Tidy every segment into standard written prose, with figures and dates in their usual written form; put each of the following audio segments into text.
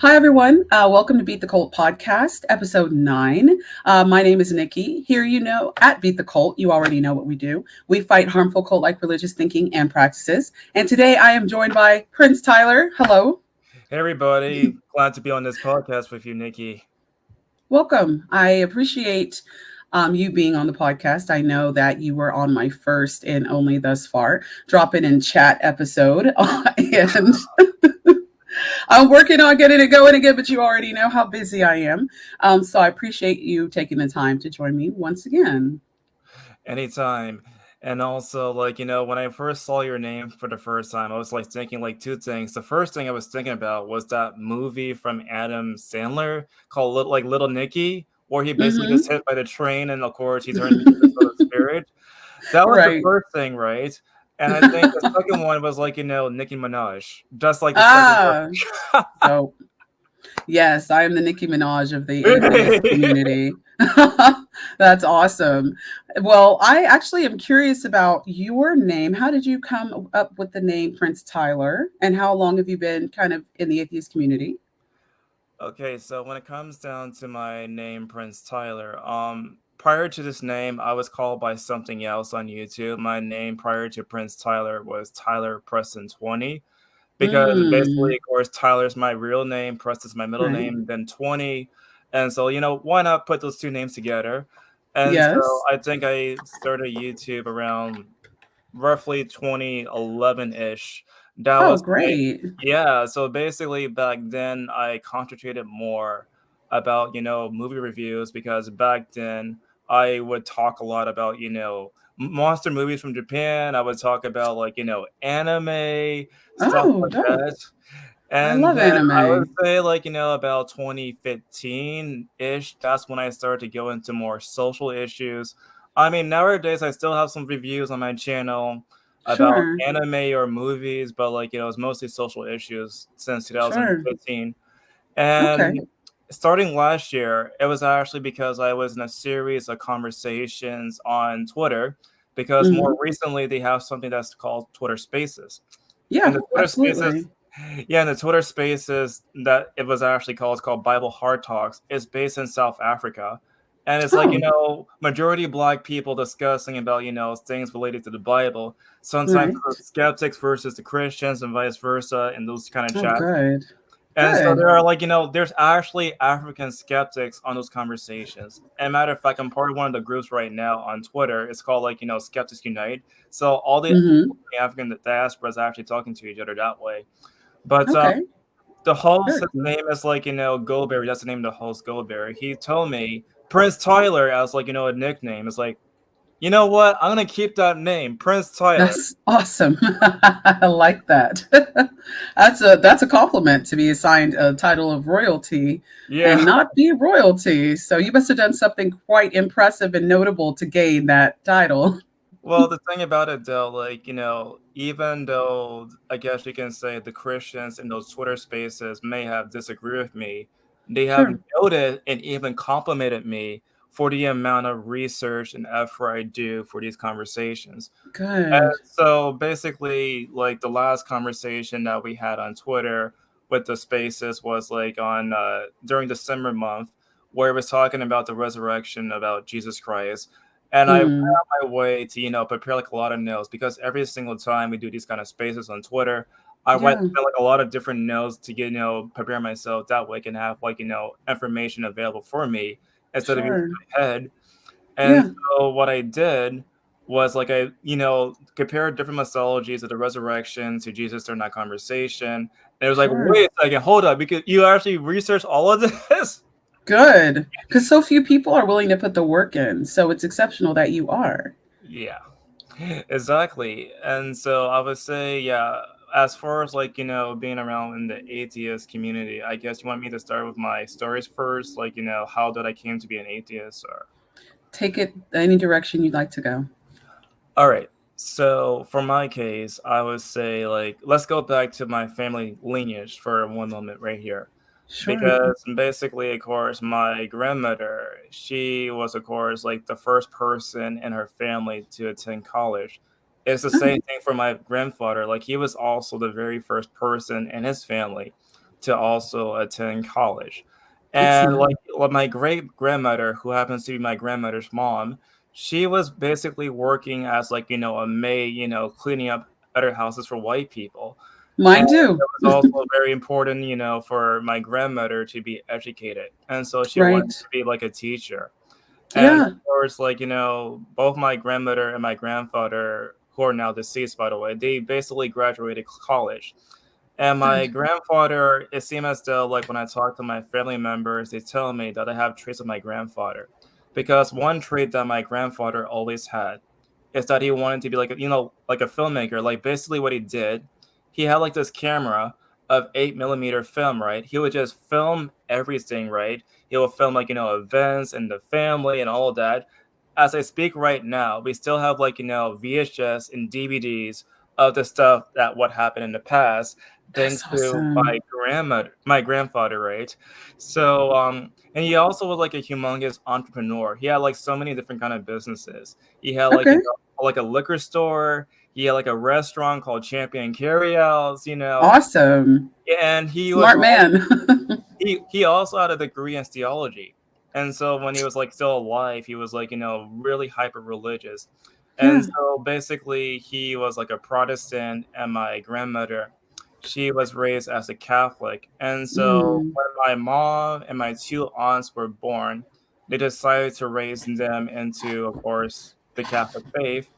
Hi, everyone. Welcome to Beat the Cult podcast, episode 9. My name is Nikki. Here, at Beat the Cult, you already know what we do. We fight harmful cult like religious thinking and practices. And today I am joined by Prince Tyler. Hello. Hey everybody, glad to be on this podcast with you, Nikki. Welcome. I appreciate you being on the podcast. I know that you were on my first and only thus far drop in chat episode. And I'm working on getting it going again, but you already know how busy I am. So I appreciate you taking the time to join me once again. Anytime. And also, when I first saw your name for the first time, I was thinking two things. The first thing I was thinking about was that movie from Adam Sandler called Little Nicky, where he basically Hmm. gets hit by the train and of course he turns into this little spirit. That was the Right. first thing, right? And I think the second one was Nicki Minaj, just like the second Ah, so yes, I am the Nicki Minaj of the atheist word. community. That's awesome. Well, I actually am curious about your name. How did you come up with the name Prince Tyler? And how long have you been kind of in the atheist community? Okay, so when it comes down to my name, Prince Tyler, prior to this name, I was called by something else on YouTube. My name prior to Prince Tyler was Tyler Preston 20, because basically, Mm, of course, Tyler's my real name, Preston's my middle right. name, then 20. And so, why not put those two names together? And so Yes. I think I started YouTube around roughly 2011-ish. That Oh, was great. yeah, so basically back then I concentrated more about, movie reviews because back then I would talk a lot about, monster movies from Japan. I would talk about anime, stuff Oh, like dope. that. I And love then I would anime. say about 2015-ish, that's when I started to go into more social issues. I mean, nowadays I still have some reviews on my channel about Sure. anime or movies, but it's mostly social issues since Sure. 2015. Okay. And starting last year, it was actually because I was in a series of conversations on Twitter, because more Hmm. recently they have something that's called Twitter Spaces. And Yeah, the Twitter Spaces, absolutely. yeah, and the Twitter Spaces that it was actually called, it's called Bible Hard Talks. It's based in South Africa. And it's Oh, majority black people discussing about, things related to the Bible. Sometimes right. the skeptics versus the Christians and vice versa in those kind of Oh, chats. good. And so Good. there are there's actually African skeptics on those conversations. And matter of fact, I'm part of one of the groups right now on Twitter. It's called Skeptics Unite. So all the Hmm. African diaspora is actually talking to each other that way. But Okay. the host, Very his cool. name is Goldberry. That's the name of the host, Goldberry. He told me Prince Tyler as a nickname. It's like, you know what? I'm gonna keep that name, Prince Tyler. That's awesome. I like that. That's a compliment to be assigned a title of royalty Yeah. and not be royalty. So you must have done something quite impressive and notable to gain that title. Well, the thing about it though, even though I guess you can say the Christians in those Twitter spaces may have disagreed with me, they have Sure. noted and even complimented me for the amount of research and effort I do for these conversations. And Good. so basically, the last conversation that we had on Twitter with the spaces was on during December month, where it was talking about the resurrection about Jesus Christ. And I went Mm. out my way to, prepare a lot of notes, because every single time we do these kind of spaces on Twitter, I write Yeah. a lot of different notes to get, prepare myself. That way I can have information available for me instead of using Sure. my head. And Yeah. so what I did was I, compared different mythologies of the resurrection to Jesus during that conversation. And it was like, Sure. wait a second, hold up, because you actually researched all of this? Good. Because so few people are willing to put the work in. So it's exceptional that you are. Yeah, exactly. And so I would say, yeah, as far as being around in the atheist community, I guess you want me to start with my stories first, how did I came to be an atheist, or Take it any direction you'd like to go. all right. So for my case, I would say let's go back to my family lineage for one moment right here. Sure. Because basically, of course, my grandmother, she was of course the first person in her family to attend college. It's the Oh, same thing for my grandfather. He was also the very first person in his family to also attend college. And Excellent. like my great grandmother, who happens to be my grandmother's mom, she was basically working as like, a maid, cleaning up other houses for white people. And Mine too. it was also very important, for my grandmother to be educated. And so she wanted Right. to be like a teacher. And of Yeah. course, like, both my grandmother and my grandfather, who are now deceased, by the way, they basically graduated college. And my Good. grandfather, it seemed as though, like, when I talk to my family members, they tell me that I have traits of my grandfather. Because one trait that my grandfather always had is that he wanted to be like, like a filmmaker. Like, basically, what he did, he had like this camera of 8 millimeter film, right? He would just film everything, right? He will film, like, events and the family and all of that. As I speak right now, we still have, like, VHS and DVDs of the stuff that what happened in the past, That's thanks to my awesome. grandfather, right? So, and he also was like a humongous entrepreneur. He had like so many different kind of businesses. He had like, Okay. like a liquor store. He had like a restaurant called Champion Carryouts, Awesome. and he was Smart man. he also had a degree in theology. And so when he was like still alive, he was like, really hyper religious. And Yeah. so basically he was like a Protestant, and my grandmother, she was raised as a Catholic. And so Mm. when my mom and my two aunts were born, they decided to raise them into, of course, the Catholic faith.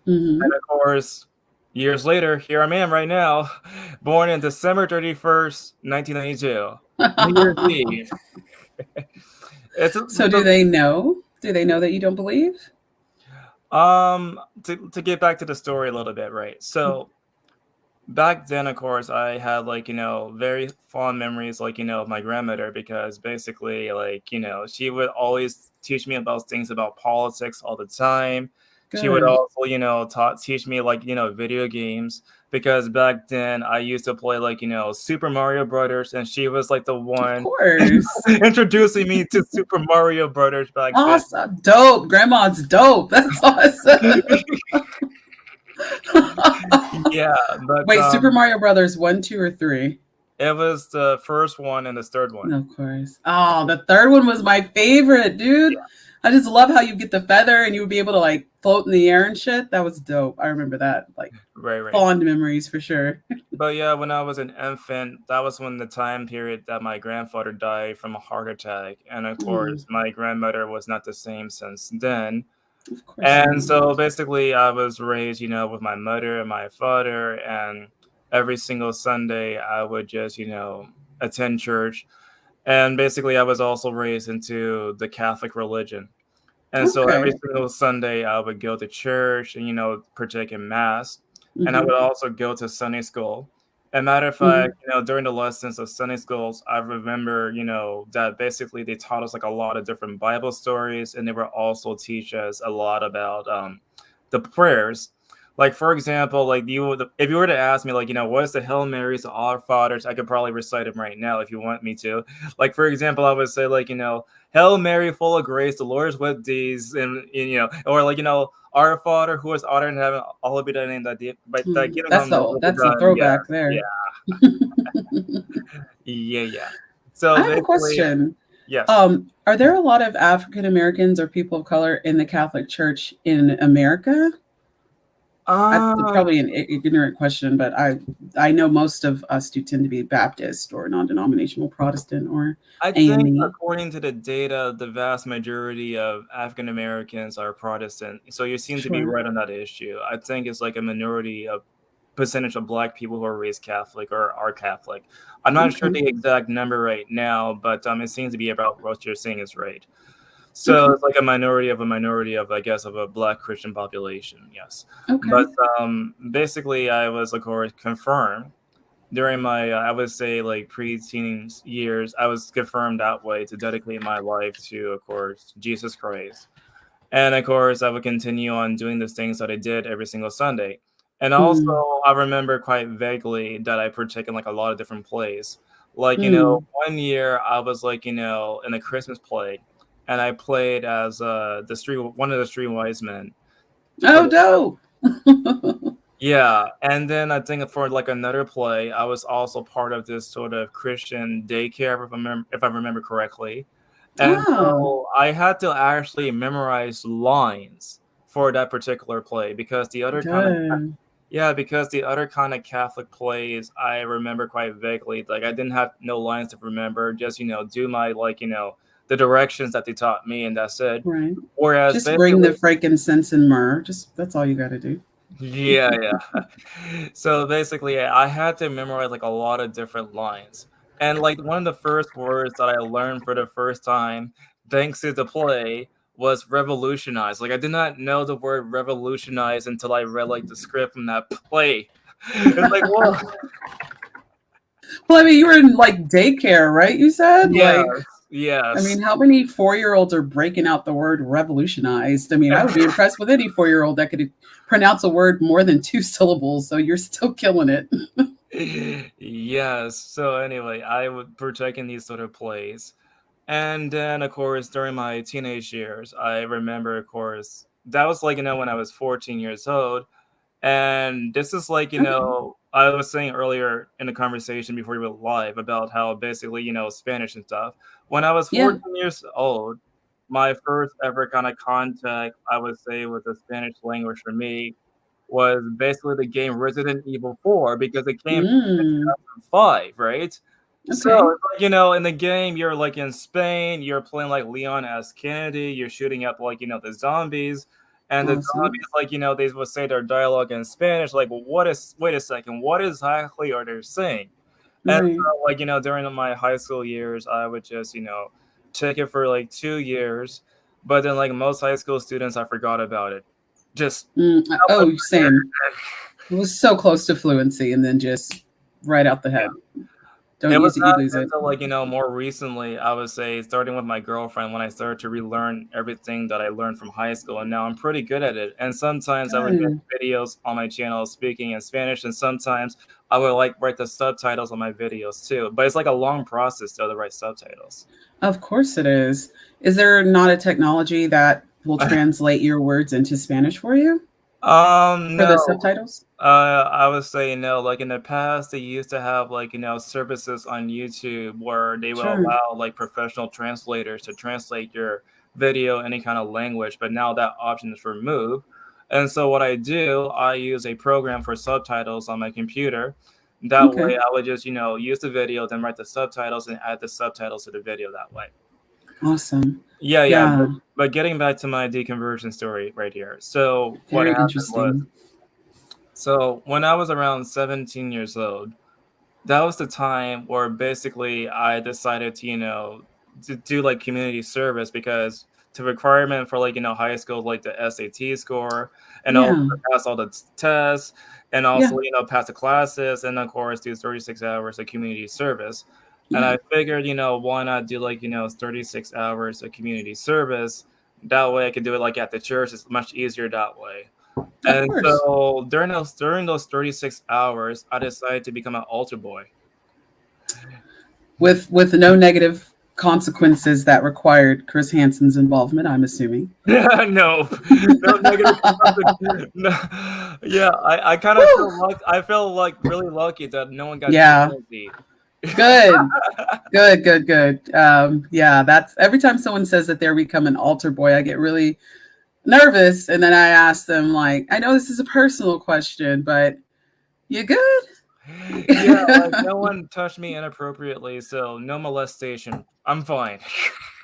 And Hmm. of course, years later, here I am right now, born in December 31st, 1992, New Year's Eve. It's So do they know? Do they know that you don't believe? to get back to the story a little bit, right? So back then, of course, I had like, very fond memories, like, of my grandmother, because basically, like, she would always teach me about things about politics all the time. She would Good. also, teach me like, video games, because back then I used to play like, Super Mario Brothers, and she was like the Of one course. introducing me to Super Mario Brothers back then. Awesome. Dope. Grandma's dope. That's awesome. Yeah, but Wait, Super Mario Brothers 1, 2, or 3? it was the first one and the third one. Of course. Oh, the third one was my favorite, dude. I just love how you get the feather and you would be able to like float in the air and shit. That was dope. I remember that. Like Right, right. fond memories for sure. But yeah, when I was an infant, that was when the time period that my grandfather died from a heart attack. And of Mm, course, my grandmother was not the same since then. of course And not. so basically, I was raised, with my mother and my father. And every single Sunday, I would just, attend church. And basically, I was also raised into the Catholic religion. And so every Okay. single Sunday, I would go to church and, partake in mass. And I Hmm. would also go to Sunday school. And matter of fact, Hmm. during the lessons of Sunday schools, I remember, that basically they taught us like a lot of different Bible stories, and they would also teach us a lot about the prayers. Like for example, like if you were to ask me, like, what is the Hail Marys, the Our Fathers, I could probably recite them right now if you want me to. Like for example, I would say like, Hail Mary, full of grace, the Lord is with thee, and or like, Our Father who is art in heaven, hallowed be thy name, but thy kingdom That's come, thy the will be that's the done. Yeah, throwback yeah, there. yeah, yeah. I So have a basically, question. yes. Are there a lot of African Americans or people of color in the Catholic Church in America? It's Um, probably an ignorant question, but I know most of us do tend to be Baptist or non-denominational Protestant or I think AME. according to the data, the vast majority of African Americans are Protestant. So you seem to be Sure. right on that issue. I think it's like a minority of percentage of Black people who are raised Catholic or are Catholic. I'm not sure Okay. the exact number right now, but it seems to be about what you're saying is right. So Okay. it's like a minority of, I guess, of a Black Christian population. Yes, but Okay. basically, I was, of course, confirmed during my, I would say, like pre-teens years. I was confirmed that way to dedicate my life to, of course, Jesus Christ. And of course, I would continue on doing the things that I did every single Sunday. And also, Mm. I remember quite vaguely that I partook in like a lot of different plays. Like, Mm. one year I was like, in a Christmas play, and I played as one of the three wise men. For Oh, the dope. Yeah, and then I think for like another play, I was also part of this sort of Christian daycare, if I remember correctly. And Oh, so I had to actually memorize lines for that particular play because the other kind of good. yeah, because the other kind of Catholic plays I remember quite vaguely. Like I didn't have no lines to remember, just do my the directions that they taught me, and that's it. Right. Whereas Just bring basically the frankincense and myrrh. Just that's all you got to do. yeah, yeah. So basically, I had to memorize like a lot of different lines. And like one of the first words that I learned for the first time, thanks to the play, was revolutionize. Like I did not know the word revolutionize until I read like the script from that play. It's like, whoa, Well, I mean, you were in like daycare, right? You said yes, like, I yes. mean, how many 4-year-olds are breaking out the word revolutionized? I mean, I would be impressed with any 4-year-old that could pronounce a word more than 2 syllables. So you're still killing it. Yes. So anyway, I would partake in these sort of plays. And then, of course, during my teenage years, I remember, of course, that was like, when I was 14 years old. And this is like, Okay. I was saying earlier in the conversation before we went live about how basically, Spanish and stuff. When I was Yeah. 14 years old, my first ever kind of contact, I would say, with the Spanish language for me was basically the game Resident Evil 4 because it came Mm, 5, right? So okay. it's like, in the game, you're like in Spain, you're playing like Leon S. Kennedy, you're shooting up like, the zombies. And the Awesome. zombies, like, they would say their dialogue in Spanish, like, well, wait a second, what exactly are they saying? And Right. so, like, during my high school years, I would just, take it for like 2 years. But then, like most high school students, I forgot about it. Just out my Oh, same. It was so close to fluency and then just right out the yeah. head. Don't It was use it, you not lose it. until, like, more recently, I would say, starting with my girlfriend, when I started to relearn everything that I learned from high school, and now I'm pretty good at it. And sometimes I would make Good. videos on my channel speaking in Spanish, and sometimes I would like write the subtitles on my videos too. But it's like a long process though to write subtitles. Of course it is. Is there not a technology that will translate your words into Spanish for you for the No. subtitles? I would say no. Like in the past, they used to have like services on YouTube where they will Sure. allow like professional translators to translate your video any kind of language. But now that option is removed, and so what I do, I use a program for subtitles on my computer. That Okay. way, I would just use the video, then write the subtitles and add the subtitles to the video that way. Awesome. Yeah, yeah. Yeah. But getting back to my deconversion story right here. So what Very happened was. interesting. So when I was around 17 years old, that was the time where basically I decided to, to do like community service because the requirement for like, high school, like the SAT score and also Yeah. to pass all the tests and Yeah. also, pass the classes and of course do 36 hours of community service. And Yeah. I figured, why not do like, 36 hours of community service? That way I could do it like at the church. It's much easier that way. Of And course. so during those 36 hours, I decided to become an altar boy. With no negative consequences that required Chris Hansen's involvement, I'm assuming. No, no negative consequences. No. Yeah, I kind of Whew. feel lucky. I feel like really lucky that no one got too Yeah. crazy. Good. Good, good, good. Yeah, that's every time someone says that they're become an altar boy, I get really nervous. And then I ask them, like, I know this is a personal question, but you good? Yeah, like no one touched me inappropriately, so no molestation. I'm fine.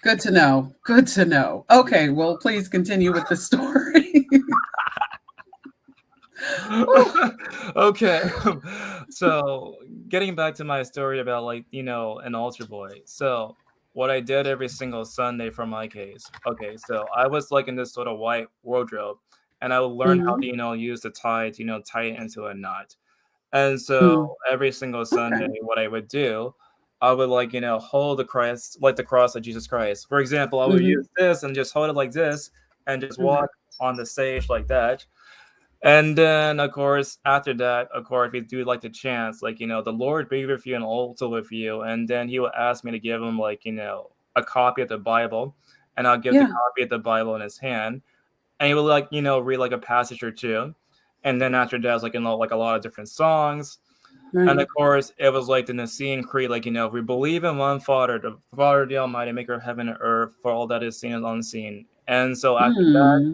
Good to know. Good to know. Okay, well, please continue with the story. Okay. So getting back to my story about like, an altar boy. So what I did every single Sunday for my case. Okay, so I was like in this sort of white wardrobe and I would learn how to, Mhm. use the tie to, tie it into a knot. And so Mm. every single Okay. Sunday, what I would do, I would like, hold the Christ, like the cross of Jesus Christ. For example, I would Mhm. use this and just hold it like this and just Mhm. walk on the stage like that. And then, of course, after that, of course, we do like the chants, like, the Lord be with you and also with you. And then he would ask me to give him, like, a copy of the Bible. And I'll give the Yeah. copy of the Bible in his hand. And he would, like, read like a passage or two. and then after that, it's like like a lot of different songs. And Right. of course, it was like the Nicene Creed, like we believe in one Father, the Father, the Almighty, Maker of heaven and earth, for all that is seen and unseen. And so after that, Hmm.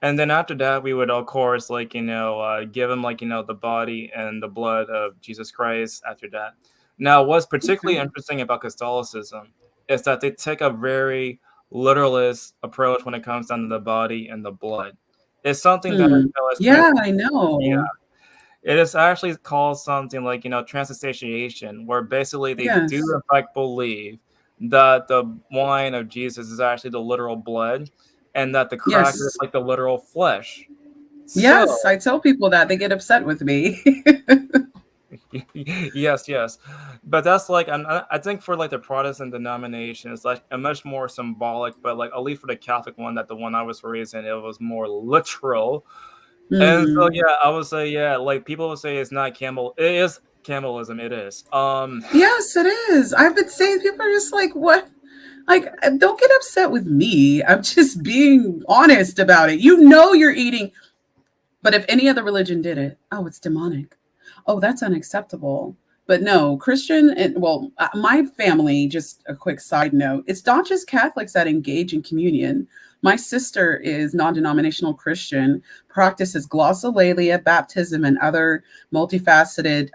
and then after that, we would of course give him the body and the blood of Jesus Christ. After that, now what's particularly Okay. interesting about Catholicism is that they take a very literalist approach when it comes down to the body and the blood. It's something that I Hmm. feel is Yeah, I know. it is actually called something like, transubstantiation, where basically they do Yes. in fact believe that the wine of Jesus is actually the literal blood and that the cracker is Yes. like the literal flesh. Yes. So, I tell people that they get upset with me. yes, yes. But that's like, I think for like the Protestant denomination, it's like a much more symbolic, but like at least for the Catholic one, that the one I was raised in, it was more literal. And so, Hmm. yeah, I would say, yeah, like people would say it's not camel. It is cannibalism. It is. Yes, it is. I've been saying people are just like, what? Like, don't get upset with me. I'm just being honest about it. You know, you're eating. But if any other religion did it, oh, it's demonic. Oh, that's unacceptable. But no, Christian, and well, my family, just a quick side note, it's not just Catholics that engage in communion. My sister is non denominational Christian, practices glossolalia, baptism, and other multifaceted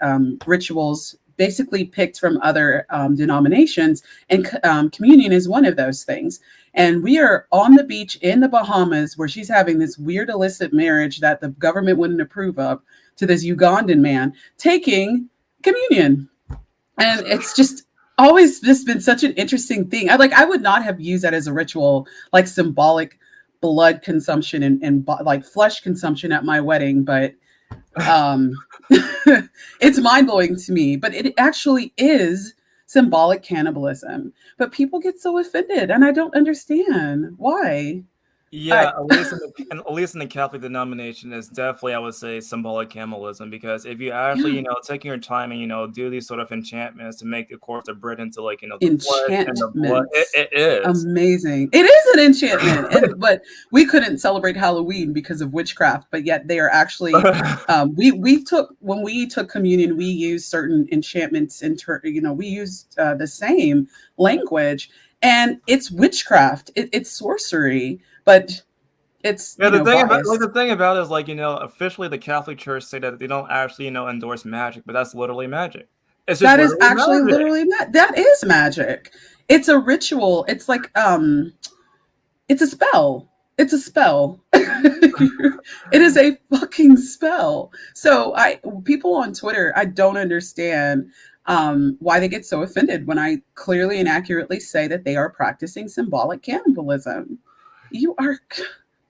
rituals, basically picked from other denominations. And communion is one of those things. And we are on the beach in the Bahamas where she's having this weird illicit marriage that the government wouldn't approve of to this Ugandan man taking communion. And it's just always just been such an interesting thing. I would not have used that as a ritual, like symbolic blood consumption and like flesh consumption at my wedding, but um it's mind-blowing to me, but it actually is symbolic cannibalism. But people get so offended and I don't understand why. Yeah, I at least in the Catholic denomination is definitely, I would say, symbolic cannibalism, because if you actually, Yeah, taking your time and do these sort of enchantments to make, of course, the bread into like the flesh and the blood, it, enchantments. it is. Amazing. It is an enchantment. And but we couldn't celebrate Halloween because of witchcraft, but yet they are actually we took when we took communion, we used certain enchantments we used the same language, and it's witchcraft. It's sorcery, but it's Yeah, the biased. thing about it is, officially the Catholic Church say that they don't actually endorse magic, but that's literally magic. It's just That is literally actually magic. literally that is magic. It's a ritual. It's like it's a spell. It's a spell. It is a fucking spell. So I people on Twitter, I don't understand why they get so offended when I clearly and accurately say that they are practicing symbolic cannibalism. You are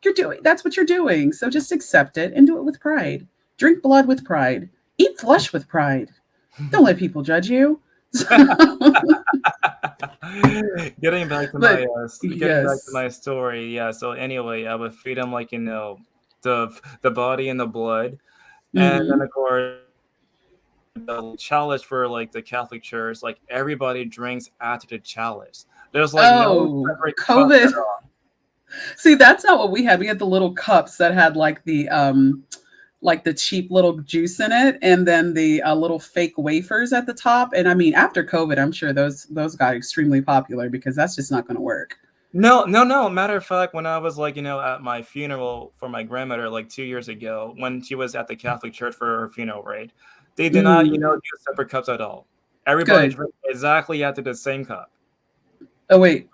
you're doing that's what you're doing. So just accept it and do it with pride. Drink blood with pride. Eat flesh with pride. Don't let people judge you. But Getting back to yes. my story, yeah. So anyway, I would feed them the body and the blood, and then Hmm. of course the chalice for like the Catholic Church, like everybody drinks out of the chalice. There's like no Oh, separate cup at COVID. all. See, that's not what we had. We had the little cups that had like the cheap little juice in it, and then the little fake wafers at the top. And I mean, after COVID, I'm sure those got extremely popular because that's just not going to work. No, no, no. Matter of fact, when I was at my funeral for my grandmother like 2 years ago, when she was at the Catholic Church for her funeral, right? They did not, Mm, use separate cups at all. Everybody good. drank exactly out of the same cup. Oh wait.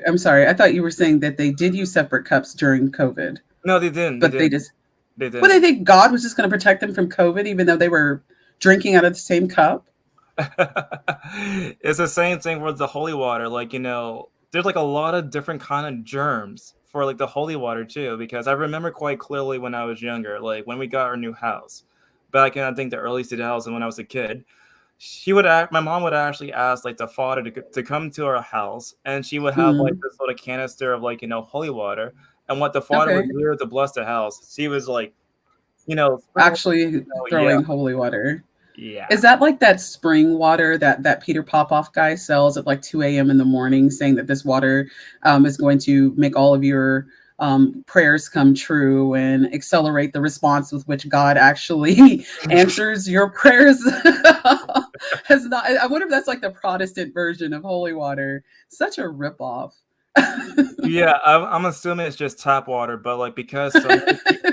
I'm sorry. I thought you were saying that they did use separate cups during COVID, No, they didn't. They but they didn't. just. They What they didn't. think God was just going to protect them from COVID, even though they were drinking out of the same cup? It's the same thing with the holy water. There's like a lot of different kind of germs for like the holy water too. Because I remember quite clearly when I was younger, like when we got our new house, back in I think the early 2000s when I was a kid. My mom would actually ask like the father to come to our house, and she would have like Mm, this sort of canister of holy water, and what the father would okay. do to bless the house, she was like sprinkle, Actually yeah, throwing holy water. yeah. Is that like that spring water that Peter Popoff guy sells at like 2 a.m. in the morning, saying that this water is going to make all of your prayers come true and accelerate the response with which God actually answers your prayers. Has not. I wonder if that's like the Protestant version of holy water. Such a ripoff. Yeah, I'm assuming it's just tap water, but like because so many,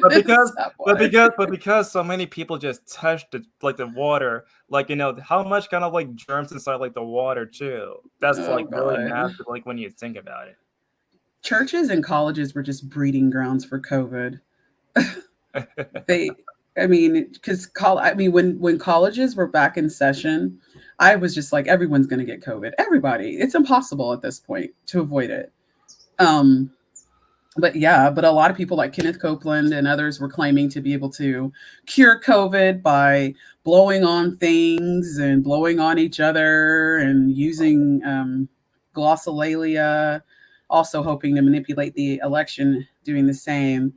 It's tap water. but because so many people just touch the water, like how much kind of like germs inside like the water too. That's Oh like really God. massive, like when you think about Churches and colleges were just breeding grounds for COVID. it. They, I mean, because I mean, when colleges were back in session, I was just like, everyone's going to get COVID. Everybody. It's impossible at this point to avoid it. Um, but yeah, but a lot of people like Kenneth Copeland and others were claiming to be able to cure COVID by blowing on things and blowing on each other and using glossolalia, also hoping to manipulate the election doing the same.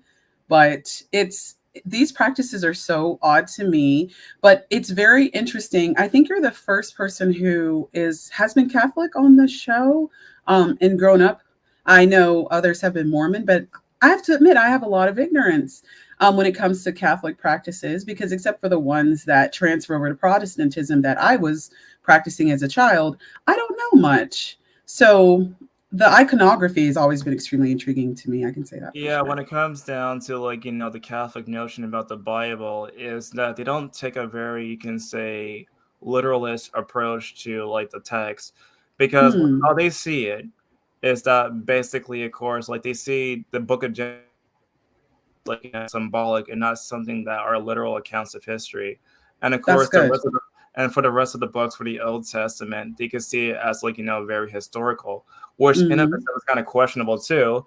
But it's these practices are so odd to me, but it's very interesting. I think you're the first person who has been Catholic on the show and grown up. I know others have been Mormon, but I have to admit I have a lot of ignorance when it comes to Catholic practices because, except for the ones that transfer over to Protestantism that I was practicing as a child, I don't know much. So the iconography has always been extremely intriguing to me. I can say that for Yeah, sure. when it comes down to like the Catholic notion about the Bible is that they don't take a very, you can say, literalist approach to like the text, because Hmm. how they see it is that basically, of course, like they see the Book of Genesis like symbolic and not something that are literal accounts of history. And of That's course, good. and for the rest of the books for the Old Testament, they can see it as like very historical, which in of Hmm. itself is kind of questionable too.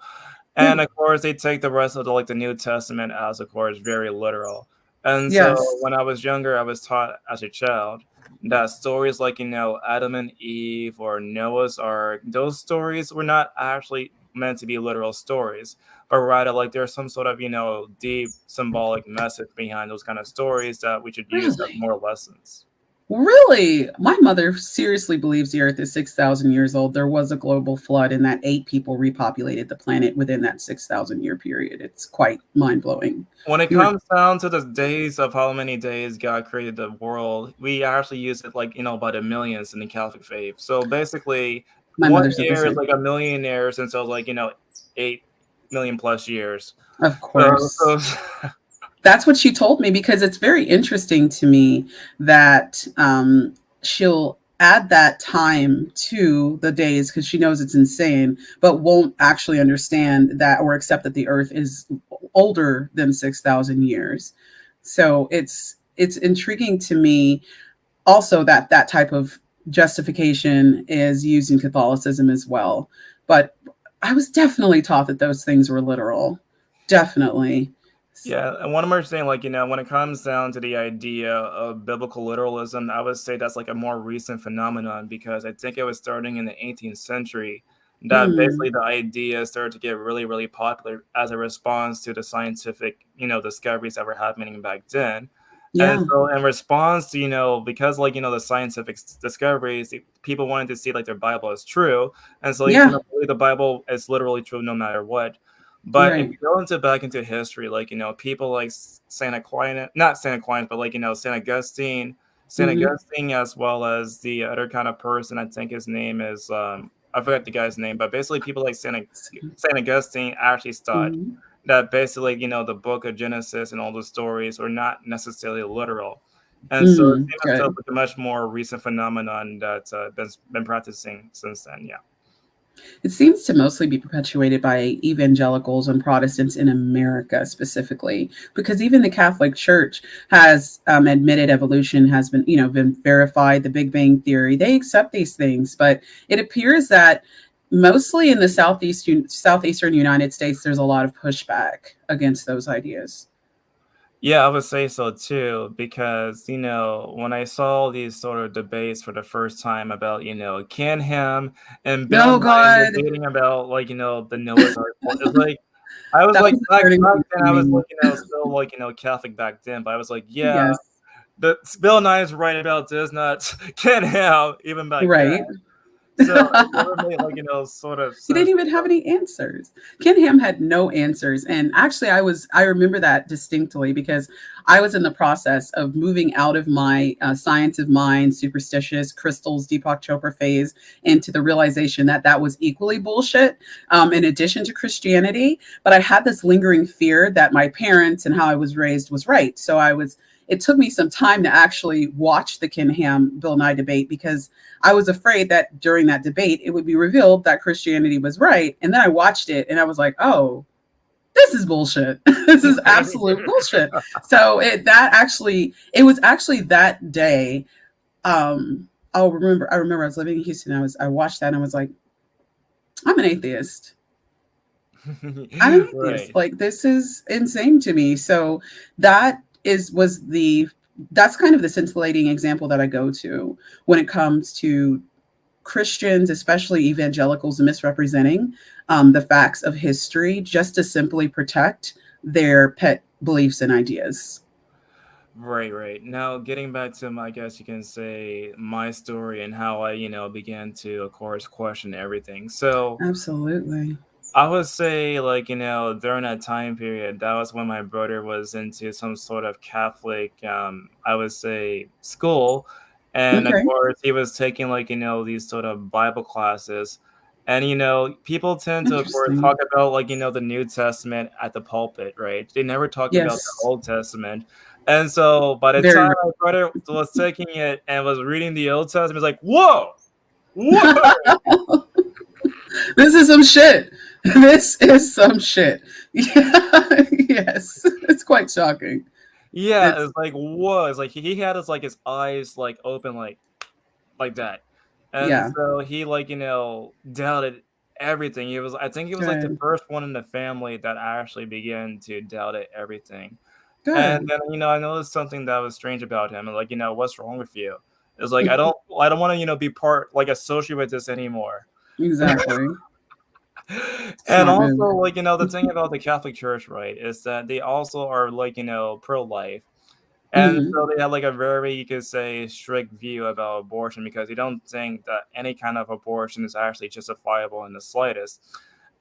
Yeah. And of course, they take the rest of the New Testament as, of course, very literal. And so Yes. when I was younger, I was taught as a child that stories like Adam and Eve or Noah's Ark, those stories were not actually meant to be literal stories, but rather like there's some sort of deep symbolic message behind those kind of stories that we should use as Really? more lessons. Really? My mother seriously believes the Earth is 6,000 years old. There was a global flood and that 8 people repopulated the planet within that 6,000 year period. It's quite mind blowing. When it You were, comes down to the days of how many days God created the world, we actually use it like, by the millions in the Catholic faith. So basically, my one mother said the year is same. like a million years, and so like, 8 million plus years. Of So course. That's what she told me because it's very interesting to me that she'll add that time to the days because she knows it's insane, but won't actually understand that or accept that the Earth is older than 6,000 years. So it's intriguing to me also that that type of justification is used in Catholicism as well. But I was definitely taught that those things were literal. Definitely. yeah, and one more thing, like, when it comes down to the idea of biblical literalism, I would say that's like a more recent phenomenon because I think it was starting in the 18th century that basically Mm, the idea started to get really, really popular as a response to the scientific, discoveries that were happening back then. And yeah. so in response to, because like, the scientific discoveries, people wanted to see like their Bible is true. And so you Yeah. cannot believe the Bible is literally true no matter what. But if Right. you go into back into history, like people like Saint Aquinas, not Saint Aquinas, but like Saint Hmm. Augustine, as well as the other kind of person, I think his name is I forgot the guy's name, but basically people like Saint Augustine actually thought Hmm. that basically the Book of Genesis and all the stories are not necessarily literal, and so it Mm, seems as though good. like a much more recent phenomenon that's been practicing since then. Yeah. It seems to mostly be perpetuated by evangelicals and Protestants in America specifically, because even the Catholic Church has admitted evolution has been, been verified. The Big Bang Theory, they accept these things, but it appears that mostly in the southeastern United States, there's a lot of pushback against those ideas. Yeah, I would say so too, because when I saw these sort of debates for the first time about can him and Bill Oh Nye God, debating about like the Noah's Ark, it's like I was that like was the back turning back point then for I was me. like still like Catholic back then, but I was like yeah, Yes, the Bill Nye is right about this, not can him even back then. right. So it never made like sort of He sense. didn't even have any answers. Ken Ham had no answers. And actually I remember that distinctly because I was in the process of moving out of my science of mind, superstitious crystals, Deepak Chopra phase into the realization that that was equally bullshit, in addition to Christianity. But I had this lingering fear that my parents and how I was raised was right. So it took me some time to actually watch the Ken Ham Bill Nye debate because I was afraid that during that debate, it would be revealed that Christianity was right. And then I watched it and I was like, oh, this is bullshit. This is absolute bullshit. So it was actually that day. I remember I was living in Houston. I watched that and I was like, I'm an atheist. I'm an atheist. Right. Like this is insane to me. So that is was the that's kind of the scintillating example that I go to when it comes to Christians, especially evangelicals, misrepresenting the facts of history just to simply protect their pet beliefs and ideas. Right, right. Now, getting back to my, I guess you can say, my story and how I, began to, of course, question everything. So, Absolutely. I would say, like, during that time period, that was when my brother was into some sort of Catholic, I would say, school. And of Okay. course, he was taking, like, these sort of Bible classes. And, people tend to, of course, talk Interesting. about, like, the New Testament at the pulpit, right? They never talk about the Yes. Old Testament. And so by the Very time rare. my brother was taking it and was reading the Old Testament, he was like, whoa, whoa. This is some shit. This is some shit. Yeah. Yes. It's quite shocking. Yeah, It's it's like was like he had his like his eyes like open like that, and yeah. so he like doubted everything. He was I think he was like the Good. first one in the family that actually began to doubt it everything. And Good. then I noticed something that was strange about him, and like what's wrong with you? It's like I don't want to be part like associate with this anymore. Exactly. And Smart also, move. like, the thing about the Catholic Church, right, is that they also are, like, pro-life. And Hmm. so they have, like, a very, you could say, strict view about abortion because they don't think that any kind of abortion is actually justifiable in the slightest.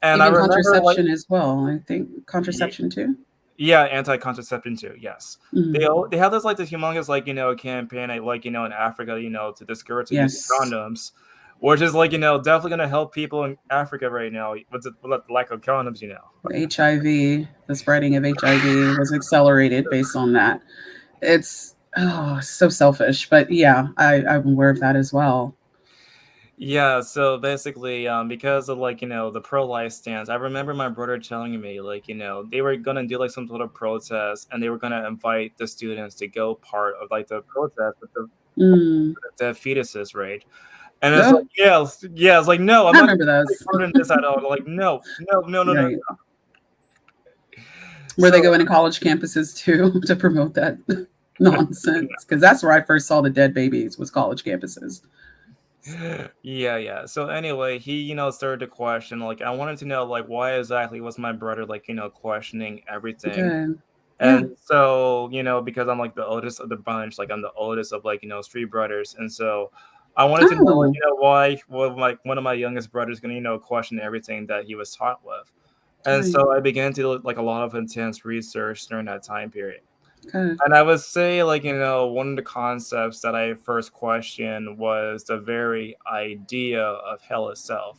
And I Even remember, like, contraception as well. I think y- contraception too. yeah, anti-contraception too, yes. Mm. They have this humongous, like, campaign, like, in Africa, to discourage the use of Yes. condoms, which is, like, definitely going to help people in Africa right now with the lack of condoms. HIV, the spreading of HIV was accelerated based on that. It's so selfish, but yeah, I'm aware of that as well. Yeah, so basically, because of like the pro-life stance, I remember my brother telling me like they were gonna do like some sort of protest, and they were gonna invite the students to go part of like the protest with Mm. the fetuses, right? And it's like Oh, yeah, it's like no, I'm I not remember gonna take those. part in this at all. Like no, no, no, no, no. Right. Were So they going to college campuses too to promote that nonsense? Because that's where I first saw the dead babies was college campuses. yeah, yeah. So anyway, he started to question like I wanted to know like why exactly was my brother like questioning everything. Good. Yeah. And so, because I'm like the oldest of the bunch, like I'm the oldest of like, three brothers. And so I wanted to know like, Oh, why was like one of my youngest brothers gonna, question everything that he was taught with. And right. so I began to do like a lot of intense research during that time period. Good. And I would say like, one of the concepts that I first questioned was the very idea of hell itself.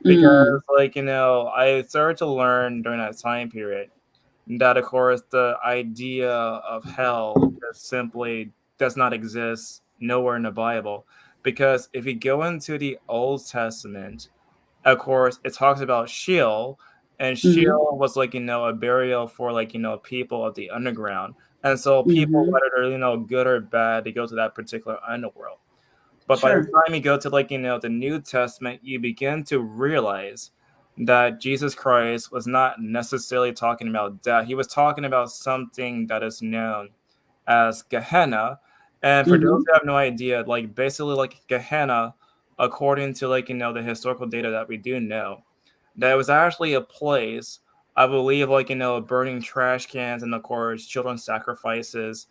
Mm. Because like, I started to learn during that time period that of course the idea of hell just simply does not exist nowhere in the Bible, because if you go into the Old Testament, of course it talks about Sheol, and Mm-hmm. Sheol was like a burial for like people of the underground, and so people, Mm-hmm. whether they're good or bad, they go to that particular underworld. But by the Sure. time you go to like the New Testament, you begin to realize that Jesus Christ was not necessarily talking about death. He was talking about something that is known as Gehenna. And for those Mm-hmm. who have no idea, like basically like Gehenna, according to like the historical data that we do know, that was actually a place, I believe, like burning trash cans and of course children's sacrifices,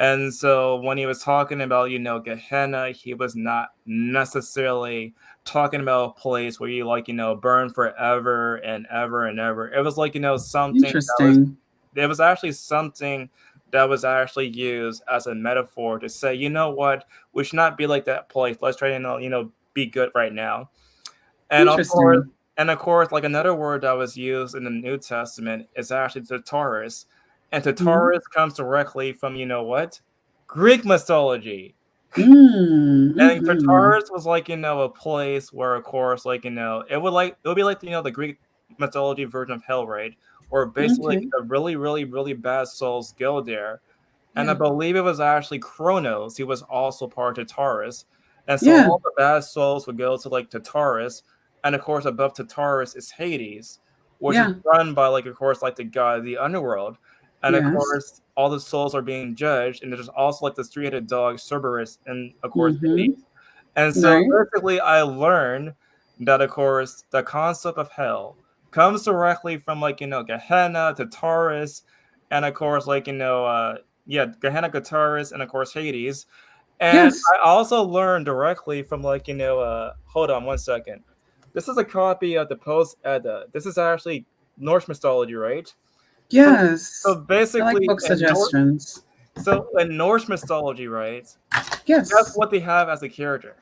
And so when he was talking about, Gehenna, he was not necessarily talking about a place where you like, burn forever and ever and ever. It was like, something that was Interesting. it was actually something that was actually used as a metaphor to say, you know what, we should not be like that place. Let's try to, be good right now. And of course, Interesting. like another word that was used in the New Testament is actually Tartarus. And Mm-hmm. Tartarus comes directly from, you know what? Greek mythology. And Mm-hmm. Tartarus was like, a place where, of course, like, it would be like, the Greek mythology version of hell, right? Where basically Okay. the really, really, really bad souls go there. And I Yeah. believe it was actually Kronos. He was also part of Tartarus. And so Yeah. all the bad souls would go to like Tartarus. And of course, above Tartarus is Hades, which is Yeah. run by like, of course, like the god of the underworld. And of Yes. course, all the souls are being judged. And there's also like this three-headed dog, Cerberus, and of course, Mm-hmm. Hades. And so Right. basically, I learned that, of course, the concept of hell comes directly from like, Gehenna, Tartarus, and of course, like, yeah, Gehenna, Tartarus, and of course Hades. And Yes. I also learned directly from like, hold on one second. This is a copy of the Post Edda. This is actually Norse mythology, right? So Yes. so I like basically book suggestions. in Norse mythology, right? Guess Yes. what they have as a character?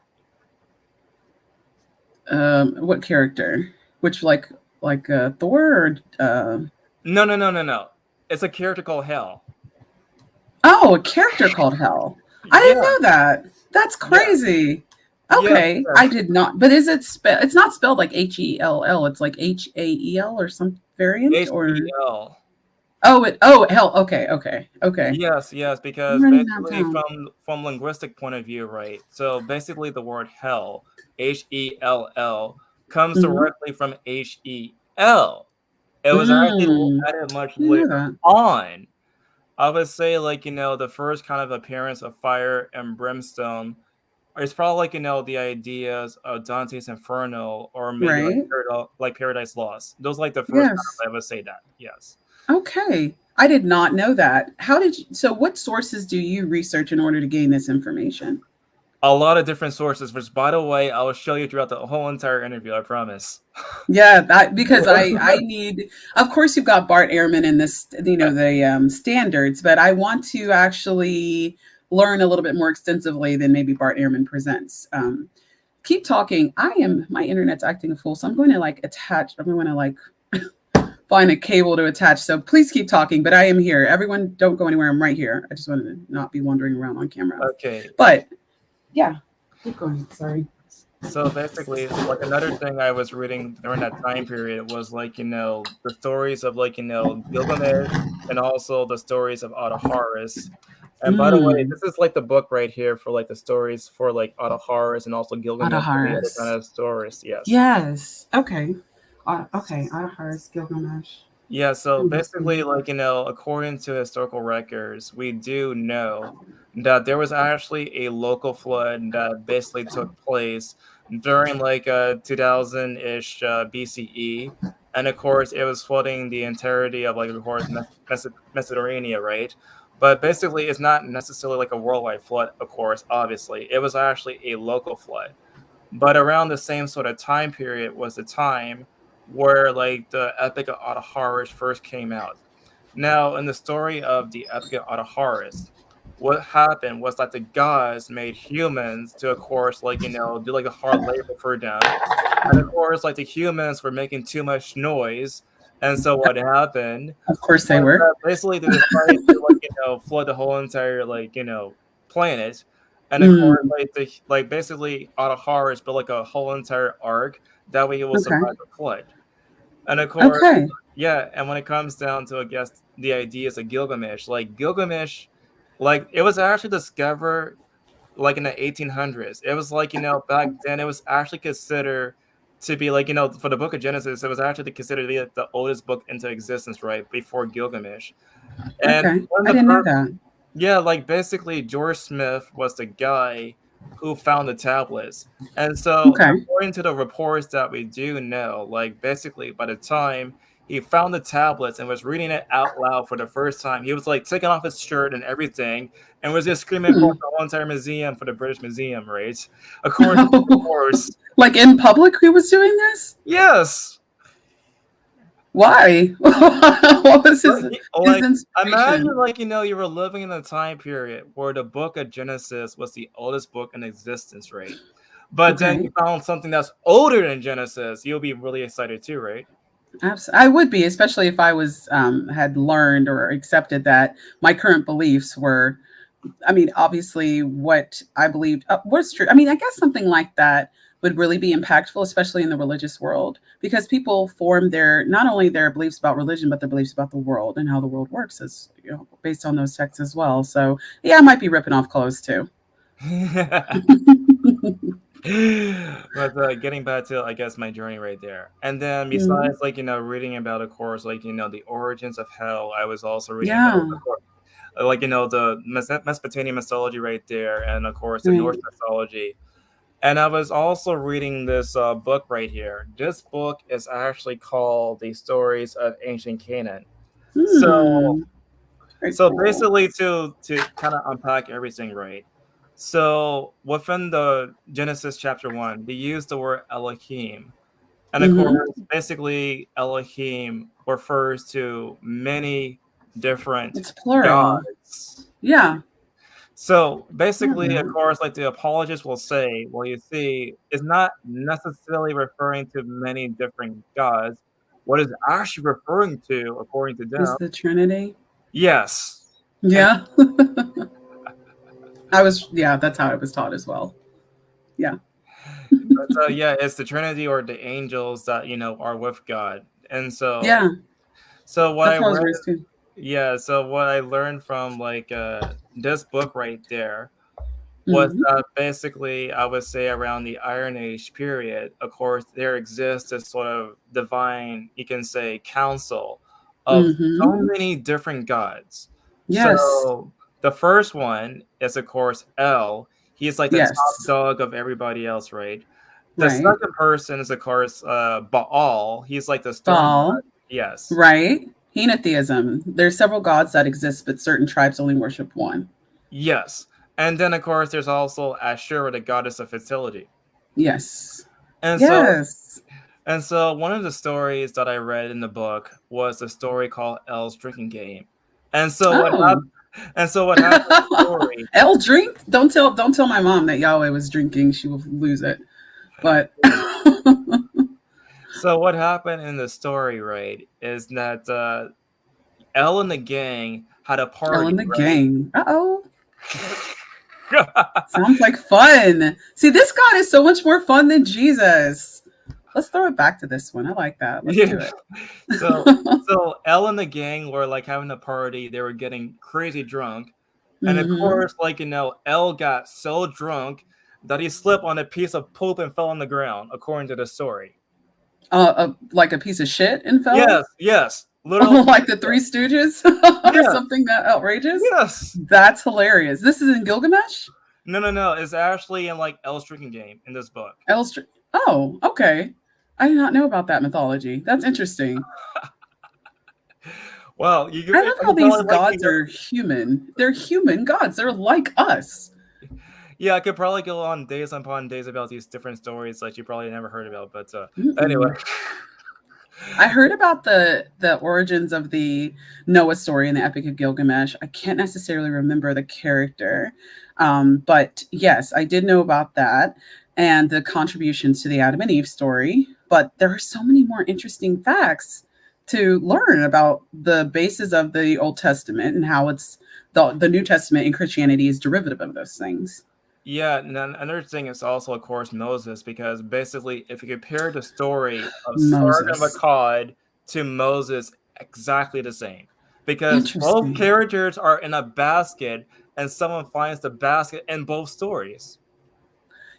What character? Which like Thor or No, no, no, no, no. It's a character called Hel. oh, a character called Hell. I Yeah, didn't know that. That's yeah, crazy. yes, Okay, I yes. did not. But is it it's not spelled like Hell. It's like Hael or some variant or Hel. oh hell. Okay, okay, okay. Yes, yes, I'm because writing that basically down. from linguistic point of view, right? So basically the word hell, Hell, comes Mm-hmm. directly from Hel. It was actually Mm. added much I didn't know later that. on. I would say like, the first kind of appearance of fire and brimstone is probably like, the ideas of Dante's Inferno or maybe like Right. Paradise Lost. Those like the first kind Yes. of I would say that. Yes. Okay. I did not know that. How did you, so what sources do you research in order to gain this information? A lot of different sources, which by the way, I will show you throughout the whole entire interview, I promise. Yeah, because I need, of course you've got Bart Ehrman in this, the standards, but I want to actually learn a little bit more extensively than maybe Bart Ehrman presents. Keep talking. My internet's acting a fool, so I'm going to like attach. I'm going to like find a cable to attach. So please keep talking, but I am here. Everyone, don't go anywhere. I'm right here. I just wanted to not be wandering around on camera. Okay. But yeah, keep going. Sorry. So basically, like another thing I was reading during that time period was like, the stories of like, Gilgamesh and also the stories of Adaharis. And by the way, Mm, this is like the book right here for like the stories for like Adaharis and also Gilgamesh and the other kind Adaharis. of stories. Yes. Yes. Okay. Okay. Adaharis, Gilgamesh. Yeah, so basically, Interesting. like, according to historical records, we do know that there was actually a local flood that basically took place during like 2000-ish BCE. And of course, it was flooding the entirety of like, of course, Macedonia, right? But basically, it's not necessarily like a worldwide flood, of course, obviously. It was actually a local flood. But around the same sort of time period was the time where like the Epic of Adaharis first came out. Now, in the story of the Epic of Adaharis, what happened was that the gods made humans to, of course, like, do like a hard labor for them. And of course, like the humans were making too much noise. And so what happened Of course they was were. that basically they decided to like, flood the whole entire like, planet. And of course, Mm, like basically Adaharis built like a whole entire arc. That way he will okay. survive the flood. And of course, Okay. yeah, and when it comes down to, I guess, the ideas of Gilgamesh, like Gilgamesh, like it was actually discovered like in the 1800s. It was like, back then it was actually considered to be like, for the book of Genesis, it was actually considered to be like the oldest book into existence, right? Before Gilgamesh. And Okay. one of I the didn't know that. yeah, like basically George Smith was the guy who found the tablets. And so Okay. according to the reports that we do know, like basically by the time he found the tablets and was reading it out loud for the first time. He was like taking off his shirt and everything, and was just screaming across Hmm. the whole entire museum for the British Museum, right? Of course, Like in public, he was doing this? yes. Why? What was his Like, inspiration? imagine, like, you were living in a time period where the book of Genesis was the oldest book in existence, right? But then you Okay. found something that's older than Genesis. You'll be really excited too, right? I would be, especially if I was had learned or accepted that my current beliefs were, I mean, obviously what I believed was true. I mean, I guess something like that would really be impactful, especially in the religious world, because people form their not only their beliefs about religion, but their beliefs about the world and how the world works, as you know, based on those texts as well. So yeah, I might be ripping off clothes too. But getting back to, I guess, my journey right there, and then Mhm. besides, like, reading about, of course, like, the origins of hell, I was also reading about, Yeah. of course, like, the Mesopotamian mythology right there, and of course the Norse Right. mythology. And I was also reading this book right here. This book is actually called The Stories of Ancient Canaan. So Hmm. Very so cool. basically, to kind of unpack everything, right? So within the Genesis chapter 1, they use the word Elohim. And of Hmm. course, basically Elohim refers to many different It's plural. gods. Yeah. So Love basically, of that. course, like the apologist will say, well, you see, it's not necessarily referring to many different gods. What is actually referring to, according to them, Is the Trinity? yes. And Yeah. Yeah, that's how I was taught as well. Yeah. but yeah, it's the Trinity or the angels that are with God. And so Yeah. so what I That's how I was read, raised too. yeah, so what I learned from, like, this book right there was Hmm. that basically, I would say, around the Iron Age period, of course, there exists this sort of divine, you can say, council of so Hmm. many different gods. Yes. So the first one is, of course, El. He's like the top Yes. dog of everybody else, right? The Right. second person is, of course, Baal. He's like the storm Baal. god. Yes. Right. Henotheism. There's several gods that exist, but certain tribes only worship one. Yes. And then, of course, there's also Ashura, the goddess of fertility. Yes. And so Yes. And so one of the stories that I read in the book was a story called Elle's Drinking Game. And so what Oh. happened what happened in the story. L drink? Don't tell my mom that Yahweh was drinking. She will lose it. But So what happened in the story, right, is that Elle and the gang had a L party, and the right? gang. Uh-oh. Sounds like fun. See, this God is so much more fun than Jesus. Let's throw it back to this one. I like that. Let's Yeah. do it. So Elle and the gang were like having a party. They were getting crazy drunk. And of Hmm. course, like, Elle got so drunk that he slipped on a piece of poop and fell on the ground, according to the story. Like a piece of shit and fell? Yes, yes, literal piece Like of the shit. Three Stooges or Yes, something that outrageous? yes. That's hilarious. This is in Gilgamesh? No, no, no. It's actually in, like, Elle's drinking game in this book. Elstr Oh, okay. I did not know about that mythology. That's interesting. Well, I I love how could these probably, like, gods are human. They're human gods. They're like us. yeah, I could probably go on days upon days about these different stories that you probably never heard about. But anyway, Mm-mm. I heard about the origins of the Noah story in the Epic of Gilgamesh. I can't necessarily remember the character, but yes, I did know about that and the contributions to the Adam and Eve story. But there are so many more interesting facts to learn about the basis of the Old Testament and how it's the New Testament in Christianity is derivative of those things. yeah, and then another thing is also, of course, Moses, because basically, if you compare the story of Sargon of Moses. Akkad to Moses, exactly the same, because both Interesting. characters are in a basket, and someone finds the basket in both stories.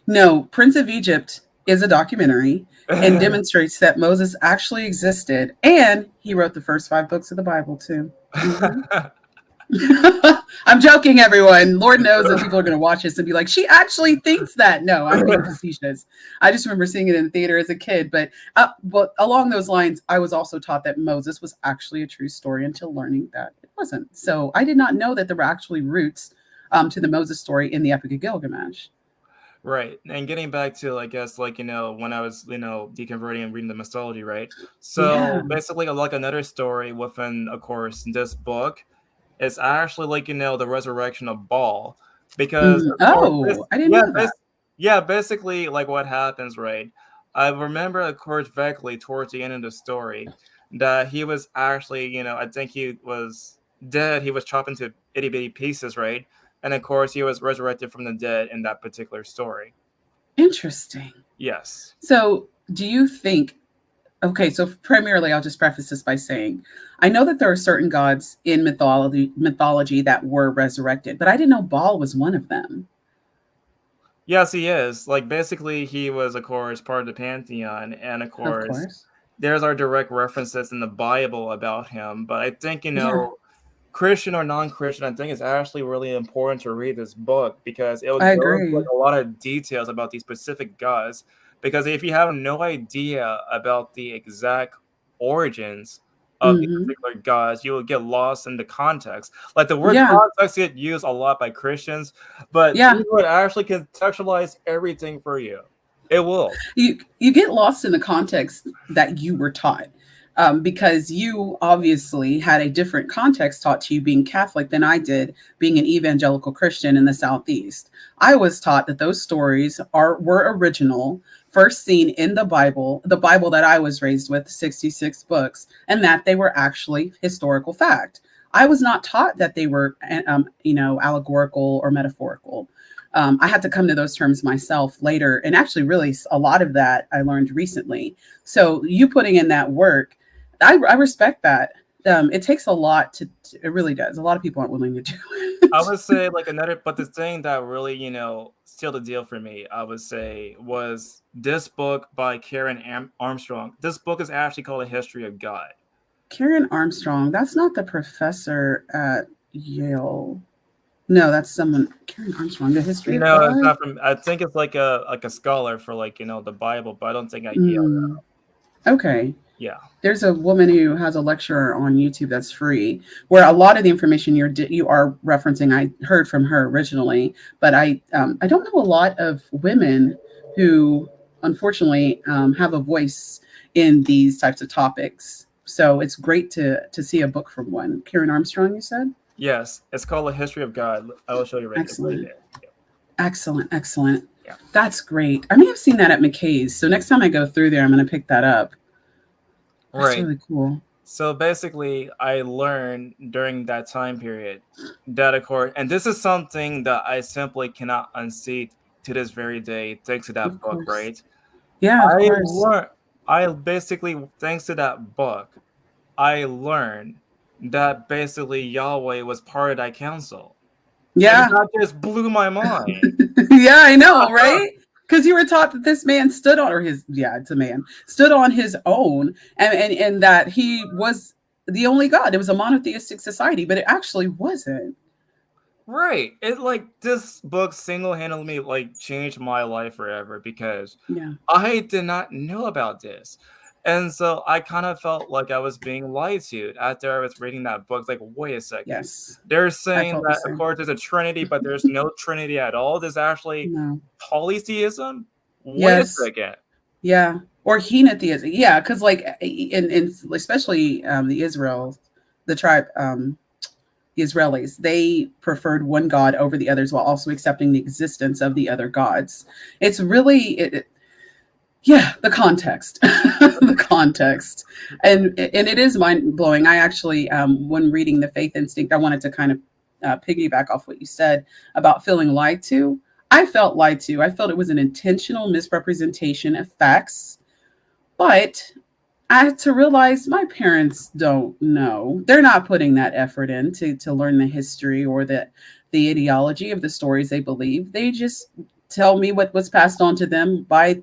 No, Prince of Egypt is a documentary and demonstrates that Moses actually existed and he wrote the first five books of the Bible too. Hmm. I'm joking, everyone. Lord knows that people are going to watch this and be like, she actually thinks that. No, I'm being facetious. I just remember seeing it in the theater as a kid. But along those lines, I was also taught that Moses was actually a true story until learning that it wasn't. So I did not know that there were actually roots to the Moses story in the Epic of Gilgamesh. Right. And getting back to, I guess, like, when I was, deconverting and reading the mythology, right? Yeah. So basically, like another story within, of course, this book is actually like, the resurrection of Baal. Because, Mhm. of course, Oh, I didn't know that. yeah, basically, like what happens, right? I remember, of course, vaguely towards the end of the story that he was actually, I think he was dead. He was chopped into itty bitty pieces, right? And of course, he was resurrected from the dead in that particular story. Interesting. Yes. So, do you think okay, so primarily I'll just preface this by saying I know that there are certain gods in mythology that were resurrected, but I didn't know Baal was one of them. Yes, he is. Like, basically, he was, of course, part of the pantheon, and of Of course, course. there's our direct references in the Bible about him. But I think, Yeah, Christian or non-Christian, I think it's actually really important to read this book because it will I go into like agree. a lot of details about these specific gods. Because if you have no idea about the exact origins of these Hmm. particular gods, you will get lost in the context. Like the word Yeah, context get used a lot by Christians, but yeah. these would actually contextualize everything for you. It will. You get lost in the context that you were taught. Because you obviously had a different context taught to you being Catholic than I did being an evangelical Christian in the Southeast. I was taught that those stories were original, first seen in the Bible that I was raised with, 66 books, and that they were actually historical fact. I was not taught that they were, allegorical or metaphorical. I had to come to those terms myself later, and actually, really, a lot of that I learned recently. So you putting in that work, I respect that. It takes a lot it really does. A lot of people aren't willing to do I it. would say like another, but the thing that really, sealed the deal for me, I would say, was this book by Karen Armstrong. This book is actually called A History of God. Karen Armstrong, that's not the professor at Yale. No, that's someone. Karen Armstrong, The History of No, it's God. not from. I think it's like a scholar for like the Bible, but I don't think I Yale. Mm, okay. Yeah. There's a woman who has a lecture on YouTube that's free, where a lot of the information you are referencing, I heard from her originally, but I don't know a lot of women who unfortunately have a voice in these types of topics. So it's great to see a book from one. Karen Armstrong, you said? Yes, it's called A History of God. I will show you right Excellent. there. Excellent. Excellent. Yeah. That's great. I may have seen that at McKay's. So next time I go through there, I'm going to pick that up. That's Right. really cool. So basically, I learned during that time period that, of course, and this is something that I simply cannot unsee to this very day, thanks to that Of book, course. right? Yeah, of I course. learned, I basically, thanks to that book, I learned that basically Yahweh was part of that council. And Yeah. that just blew my mind. Yeah, I know, right? Because you were taught that this man stood on, or his, yeah, it's a man, stood on his own, and that he was the only God. It was a monotheistic society, but it actually wasn't. Right. It like this book single-handedly like changed my life forever because Yeah. I did not know about this. And so I kind of felt like I was being lied to after I was reading that book. Like, wait a second. Yes, They're I saying felt the that, of same. course, there's a trinity, but there's no trinity at all. There's actually No. polytheism. Wait a Yes. second. Yeah. Or henotheism. Yeah, because like in especially the Israel, the tribe, the Israelis, they preferred one god over the others while also accepting the existence of the other gods. It's really yeah, the context, the context, and it is mind blowing. I actually, when reading the Faith Instinct, I wanted to kind of piggyback off what you said about feeling lied to. I felt lied to. I felt it was an intentional misrepresentation of facts, but I had to realize my parents don't know. They're not putting that effort in to learn the history or the ideology of the stories they believe. They just tell me what was passed on to them by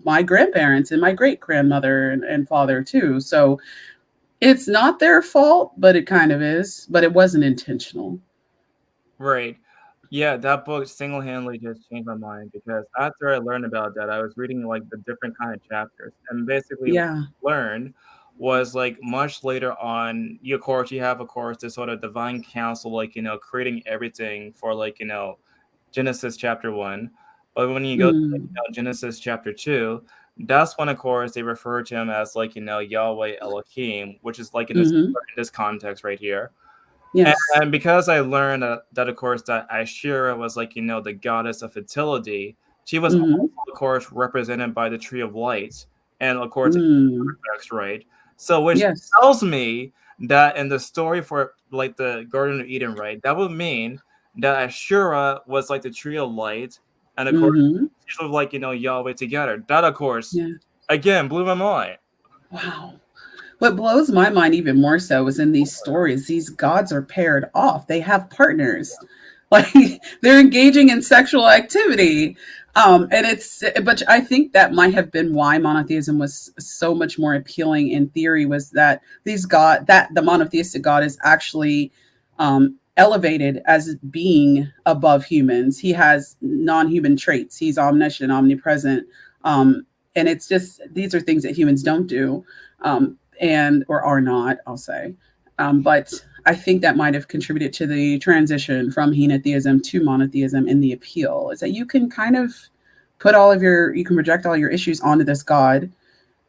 my grandparents and my great grandmother and father too. So It's not their fault, but it kind of is. But it wasn't intentional. Right. Yeah, that book single-handedly just changed my mind because after I learned about that, I was reading like the different kind of chapters, and basically what Yeah. I learned was like much later on. You of course you have of course this sort of divine counsel, like creating everything for like Genesis chapter one, but when you go to like, Mm. Genesis chapter two, that's when of course they refer to him as like Yahweh Elohim, which is like Hmm. in this context right here. Yes. And because I learned that, of course, that Ashura was like, the goddess of fertility, she was also, Hmm. of course, represented by the tree of light, and of course, Mm. context, right? So, which Yes. tells me that in the story for like the Garden of Eden, right, that would mean that Ashura was like the tree of light, and of course, Hmm. she's with like, Yahweh together. That, of course, Yeah. again, blew my mind. Wow. What blows my mind even more so is in these stories, these gods are paired off. They have partners. Like they're engaging in sexual activity. And but I think that might have been why monotheism was so much more appealing in theory was that that the monotheistic God is actually elevated as being above humans. He has non-human traits. He's omniscient, omnipresent. And it's just, these are things that humans don't do. And or are not, I'll say. But I think that might have contributed to the transition from henotheism to monotheism in the appeal is that you can kind of you can project all your issues onto this God.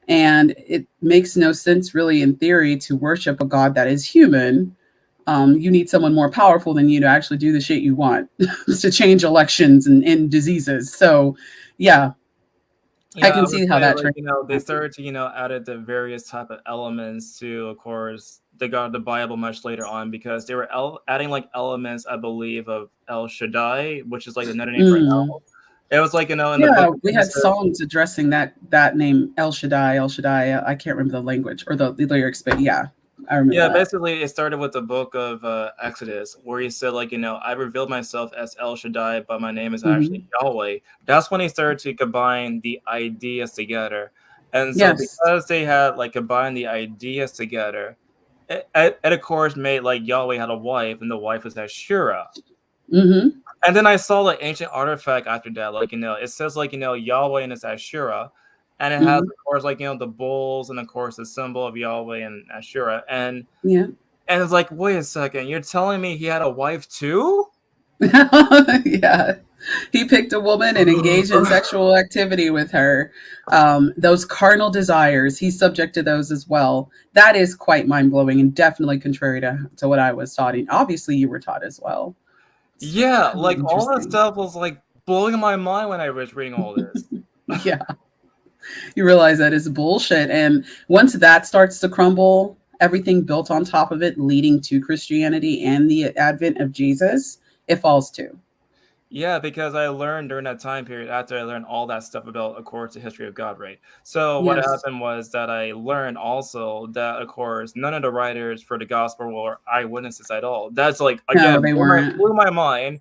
And it makes no sense, really, in theory, to worship a God that is human. You need someone more powerful than you to actually do the shit you want, to change elections and end diseases. So, yeah, I Yeah, I can would see how say that like, transition they happened. started to, added the various type of elements to, of course, they got the Bible much later on because they were adding like elements, I believe, of El Shaddai, which is like another name for Mm. El. It was like, in the book Yeah, of we had Genesis. songs addressing that name El Shaddai, El Shaddai. I can't remember the language or the lyrics, but yeah, I remember Yeah, that. basically, it started with the book of Exodus, where he said, like, I revealed myself as El Shaddai, but my name is actually Hmm. Yahweh. That's when he started to combine the ideas together. And so, Yes. because they had, like, combined the ideas together, it of course, made, like, Yahweh had a wife, and the wife was Ashura. Hmm. And then I saw, like, ancient artifact after that. Like, it says, like, Yahweh and it's Ashura. And it has, Hmm. of course, like, the bulls, and, of course, the symbol of Yahweh and Ashura. Yeah. And it's like, wait a second, you're telling me he had a wife too? Yeah. He picked a woman and engaged in sexual activity with her. Those carnal desires, he's subject to those as well. That is quite mind blowing and definitely contrary to what I was taught. And obviously, you were taught as well. It's Yeah, kind of like all that interesting. stuff was like blowing my mind when I was reading all this. Yeah. You realize that is bullshit. And once that starts to crumble, everything built on top of it, leading to Christianity and the advent of Jesus, it falls too. Yeah, because I learned during that time period after I learned all that stuff about, of course, the history of God, right? So what Yes. happened was that I learned also that, of course, none of the writers for the gospel were eyewitnesses at all. That's like No, again they blew weren't. my mind.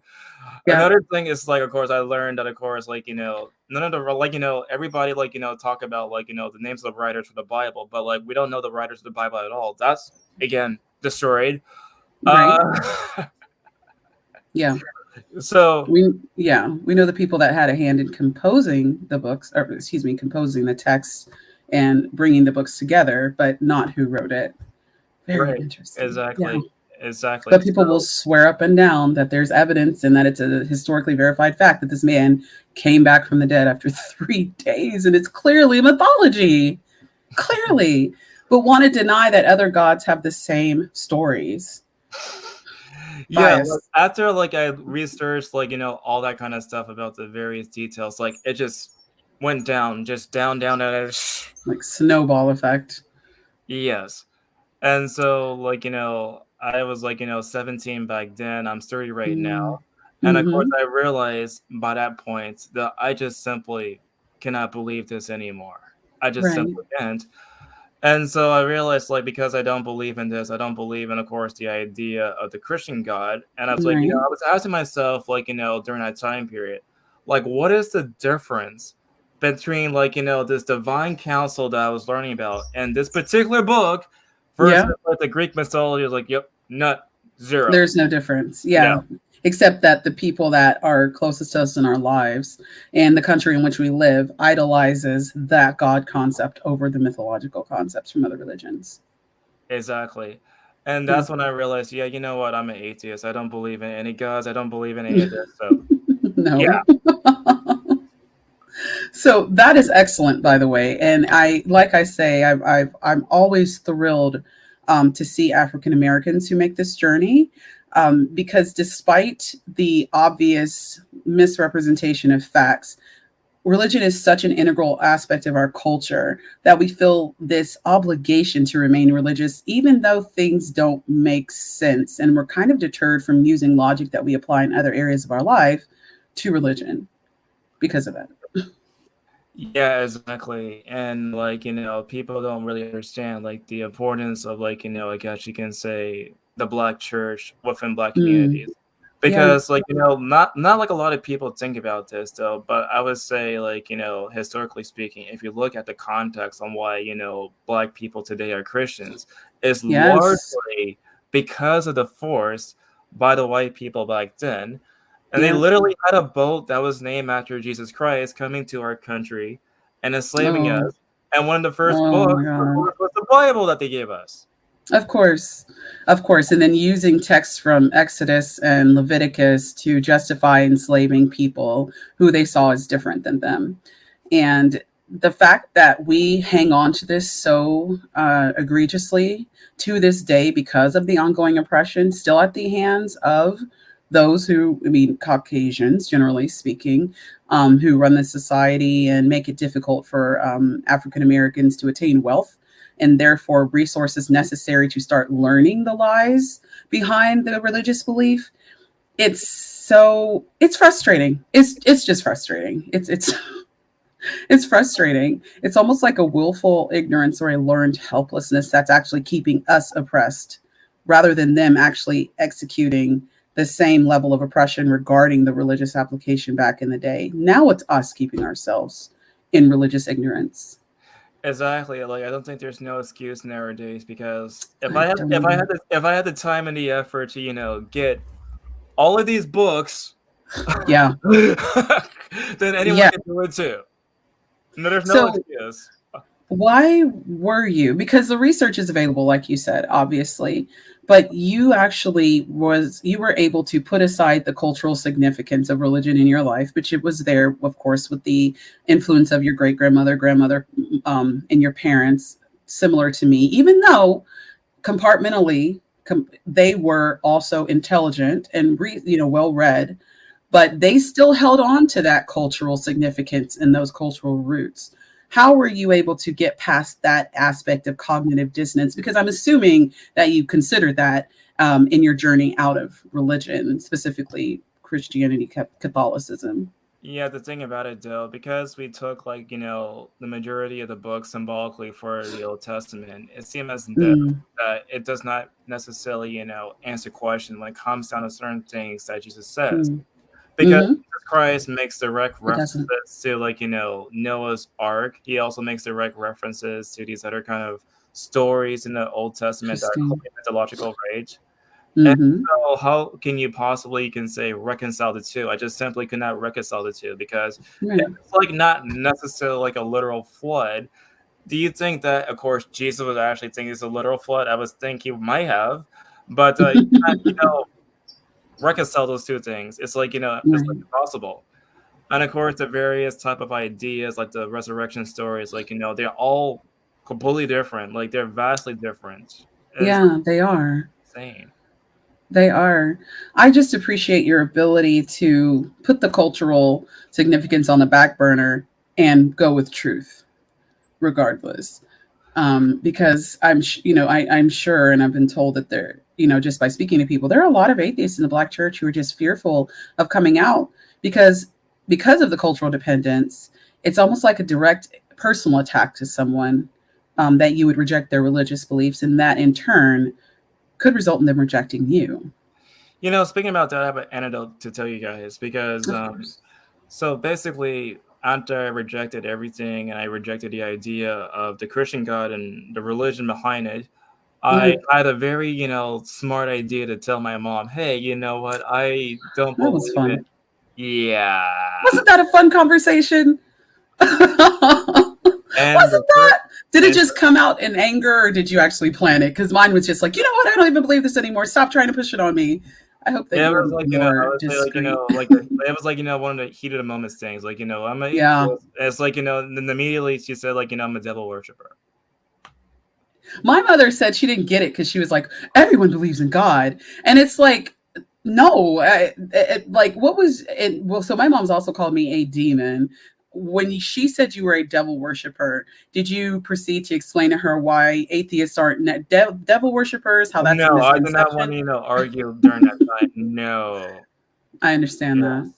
Yeah. Another thing is like, of course, I learned that, of course, like none of the like everybody like talk about like the names of the writers for the Bible, but like we don't know the writers of the Bible at all. That's again destroyed. Right. Uh, Yeah. so We know the people that had a hand in composing the books, or excuse me, composing the text and bringing the books together, but not who wrote it. Very right, interesting. Yeah. exactly, exactly. But people will So swear up and down that there's evidence and that it's a historically verified fact that this man came back from the dead after 3 days, and it's clearly mythology. Clearly. But want to deny that other gods have the same stories. yeah, like Bias, after like I researched like all that kind of stuff about the various details, like it just went down, just down, down, down. like snowball effect. Yes. And so, like, I was like, 17 back then. I'm 30 right now. Mm. And of course, Mm-hmm. I realized by that point that I just simply cannot believe this anymore. I just Right. simply can't. And so I realized, like, because I don't believe in this, I don't believe in, of course, the idea of the Christian God. And I was like, Right. I was asking myself, like, during that time period, like, what is the difference between, like, this divine counsel that I was learning about and this particular book versus Yeah. like the Greek mythology is like, yep, nut, zero. There's no difference. Yeah, Yeah. Except that the people that are closest to us in our lives and the country in which we live idolizes that God concept over the mythological concepts from other religions. exactly. And Yeah. that's when I realized, yeah, you know what? I'm an atheist. I don't believe in any gods. I don't believe in any of this. So yeah, No. So that is excellent, by the way. And like I say, I'm always thrilled to see African Americans who make this journey, because despite the obvious misrepresentation of facts, religion is such an integral aspect of our culture that we feel this obligation to remain religious, even though things don't make sense. And we're kind of deterred from using logic that we apply in other areas of our life to religion because of it. yeah, exactly. And like, people don't really understand like the importance of like, I guess you can say the black church within black Mm, communities. yeah. Because like, not like a lot of people think about this though, but I would say like, historically speaking, if you look at the context on why, black people today are Christians, is Yes. largely because of the force by the white people back then. And they Yeah. literally had a boat that was named after Jesus Christ coming to our country and enslaving Oh, us. And one of the first oh my books, of God. course, was the Bible that they gave us. Of course. Of course. And then using texts from Exodus and Leviticus to justify enslaving people who they saw as different than them. And the fact that we hang on to this so egregiously to this day because of the ongoing oppression, still at the hands of those who, I mean, Caucasians, generally speaking, who run the society and make it difficult for African Americans to attain wealth and therefore resources necessary to start learning the lies behind the religious belief. It's frustrating. It's just frustrating. It's frustrating. It's almost like a willful ignorance or a learned helplessness that's actually keeping us oppressed rather than them actually executing the same level of oppression regarding the religious application back in the day. Now it's us keeping ourselves in religious ignorance. Exactly. Like I don't think there's no excuse nowadays because if I I had if I don't. had the if I had the time and the effort to, get all of these books, Yeah. then anyone Yeah. can do it too. No, there's no So excuse. why were you, because the research is available like you said, obviously, but you were able to put aside the cultural significance of religion in your life, but it was there, of course, with the influence of your great grandmother, and your parents, similar to me, even though compartmentally they were also intelligent and well read, but they still held on to that cultural significance and those cultural roots. How were you able to get past that aspect of cognitive dissonance? Because I'm assuming that you considered that in your journey out of religion, specifically Christianity, Catholicism. Yeah, the thing about it though, because we took like, the majority of the book symbolically for the Old Testament, it seems as though Mm, that it does not necessarily, answer questions when it comes down to certain things that Jesus says. mm, Because mm-hmm. Jesus Christ makes direct It doesn't. references to like, Noah's Ark. He also makes direct references to these other kind of stories in the Old Testament that are Interesting. clearly mythological rage. And Mm-hmm. so how can you possibly, you can say, reconcile the two? I just simply could not reconcile the two because if Right. it's like not necessarily like a literal flood, do you think that, of course, Jesus was actually thinking it's a literal flood? I was think he might have, but you can't, reconcile those two things. It's like, it's like Right. impossible. And of course, the various type of ideas, like the resurrection stories, like, they're all completely different. Like they're vastly different. It's Yeah, they are. insane. They are. I just appreciate your ability to put the cultural significance on the back burner and go with truth, regardless. Because I'm sure, and I've been told that there, just by speaking to people, there are a lot of atheists in the Black church who are just fearful of coming out because of the cultural dependence. It's almost like a direct personal attack to someone, that you would reject their religious beliefs, and that in turn could result in them rejecting you. Speaking about that, I have an anecdote to tell you guys because, Of course. so basically, after I rejected everything and I rejected the idea of the Christian God and the religion behind it, I Mhm. had a very, smart idea to tell my mom, "Hey, you know what? I don't That was believe it." fun. Yeah. Wasn't that a fun conversation? Wasn't And the first that? Did it and just come out in anger or did you actually plan it? Because mine was just like, you know what? I don't even believe this anymore. Stop trying to push it on me. I hope that yeah, it you were was like, I more would say like, discreet. it was like, one of the heat of the moments things. Like, I'm an Yeah. atheist. It's like, and then immediately she said like, I'm a devil worshiper. My mother said she didn't get it because she was like, everyone believes in God. And it's like, no, like what was it? Well, so my mom's also called me a demon. When she said you were a devil worshiper, did you proceed to explain to her why atheists aren't devil worshippers, how that's a No, I do not want misconception? to, argue during that time. No. I understand that.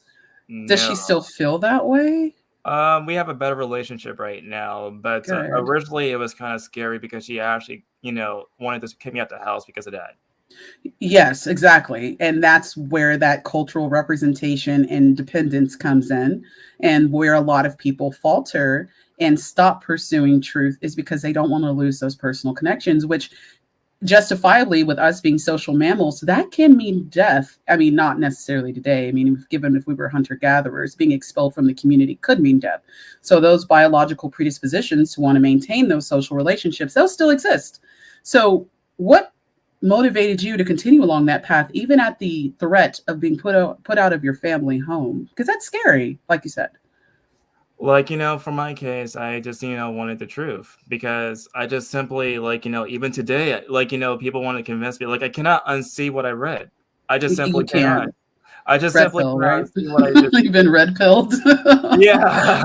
Yes. Does No. she still feel that way? We have a better relationship right now, but Good. originally it was kind of scary because she actually, wanted to kick me out the house because of that. Yes, exactly. And that's where that cultural representation and dependence comes in, and where a lot of people falter and stop pursuing truth is because they don't want to lose those personal connections, which justifiably, with us being social mammals, that can mean death. I mean, not necessarily today. I mean, given if we were hunter gatherers, being expelled from the community could mean death. So those biological predispositions to want to maintain those social relationships, those still exist. So what motivated you to continue along that path, even at the threat of being put out of your family home? Because that's scary, like you said. Like, for my case, I just, wanted the truth because I just simply, like, even today, like, people want to convince me, like, I cannot unsee what I read. I just You simply cannot. can't. I just Red simply pill, cannot right? see what I just, You've been red pilled. yeah.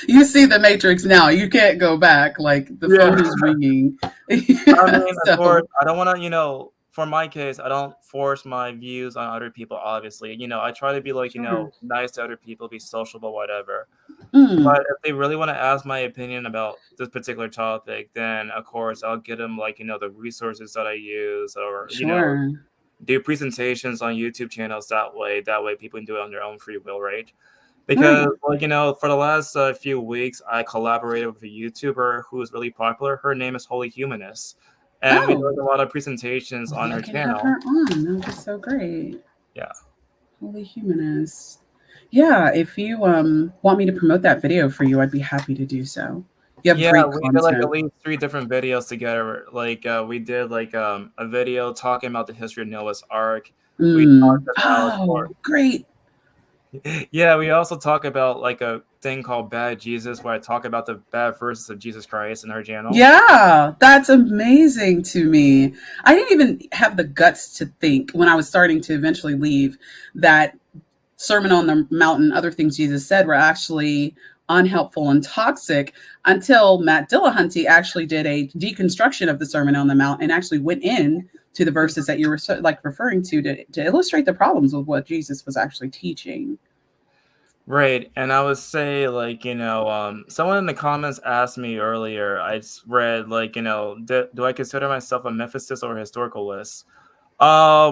You see the matrix now. You can't go back. Like the Yeah. phone is ringing. I Yeah, mean, of course, so I don't wanna, for my case, I don't force my views on other people, obviously. I try to be like, sure. nice to other people, be sociable, whatever. Mm, But if they really wanna ask my opinion about this particular topic, then of course I'll get them like, the resources that I use or, sure. do presentations on YouTube channels that way people can do it on their own free will, right? Because, Right. like, for the last few weeks, I collaborated with a YouTuber who is really popular. Her name is Holy Humanist, and we Oh, did a lot of presentations maybe on I her can have channel. her on. That would be so great. Yeah, Holy humanist. Yeah, if you want me to promote that video for you, I'd be happy to do so. You have yeah, great we did like at content. least three different videos together. Like, we did like a video talking about the history of Noah's Ark. We Mm. talked about, or Oh, great. yeah, we also talk about like a thing called Bad Jesus, where I talk about the bad verses of Jesus Christ in her channel. Yeah, that's amazing to me. I didn't even have the guts to think when I was starting to eventually leave that Sermon on the Mount and other things Jesus said were actually unhelpful and toxic until Matt Dillahunty actually did a deconstruction of the Sermon on the Mount and actually went in to the verses that you were like referring to illustrate the problems with what Jesus was actually teaching. Right, and I would say, like, someone in the comments asked me earlier, read, like, do I consider myself a mythicist or a historicalist?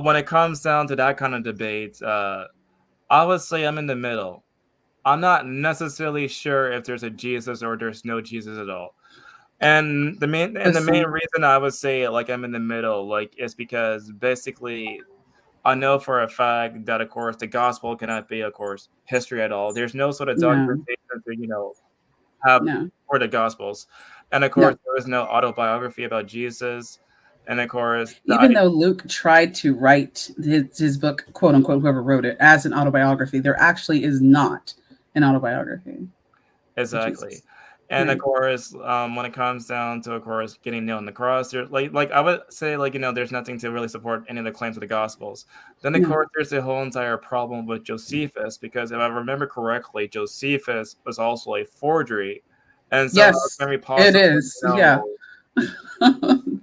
When it comes down to that kind of debate, I would say I'm in the middle. I'm not necessarily sure if there's a Jesus or there's no Jesus at all. And the main Listen, reason I would say like I'm in the middle, like, is because basically I know for a fact that, of course, the gospel cannot be, of course, history at all. There's no sort of no, documentation to, have no, for the gospels. And of course, no. there is no autobiography about Jesus. And of course, Even though Luke tried to write his book, quote unquote, whoever wrote it, as an autobiography, there actually is not an autobiography of exactly. Jesus. And of Right. course, when it comes down to, of course, getting nailed on the cross, there's like I would say, like, there's nothing to really support any of the claims of the gospels. Then of No. course there's the whole entire problem with Josephus, because if I remember correctly, Josephus was also a forgery. And so how Yes, can we it possibly, is. Yeah.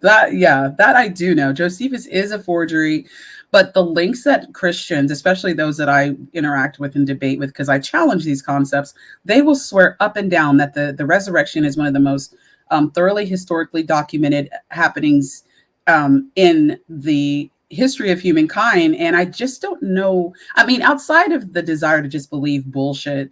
That I do know. Josephus is a forgery, but the links that Christians, especially those that I interact with and debate with, because I challenge these concepts, they will swear up and down that the resurrection is one of the most thoroughly historically documented happenings in the history of humankind. And I just don't know. I mean, outside of the desire to just believe bullshit,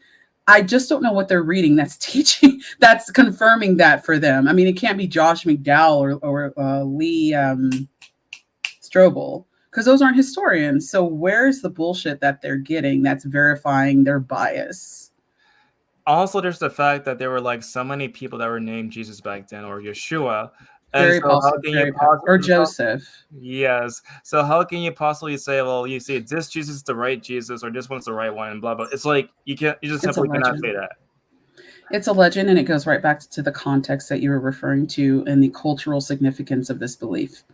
I just don't know what they're reading that's teaching, that's confirming that for them. I mean, it can't be Josh McDowell or Lee Strobel, because those aren't historians. So where's the bullshit that they're getting that's verifying their bias? Also, there's the fact that there were like so many people that were named Jesus back then, or Yeshua, and Very so how possible, can you very possible. Or possibly? Joseph. Yes. So how can you possibly say, well, you see, this Jesus is the right Jesus, or this one's the right one, and blah blah? It's like you can't, you just It's a simply cannot say legend. that. It's a legend, and it goes right back to the context that you were referring to and the cultural significance of this belief.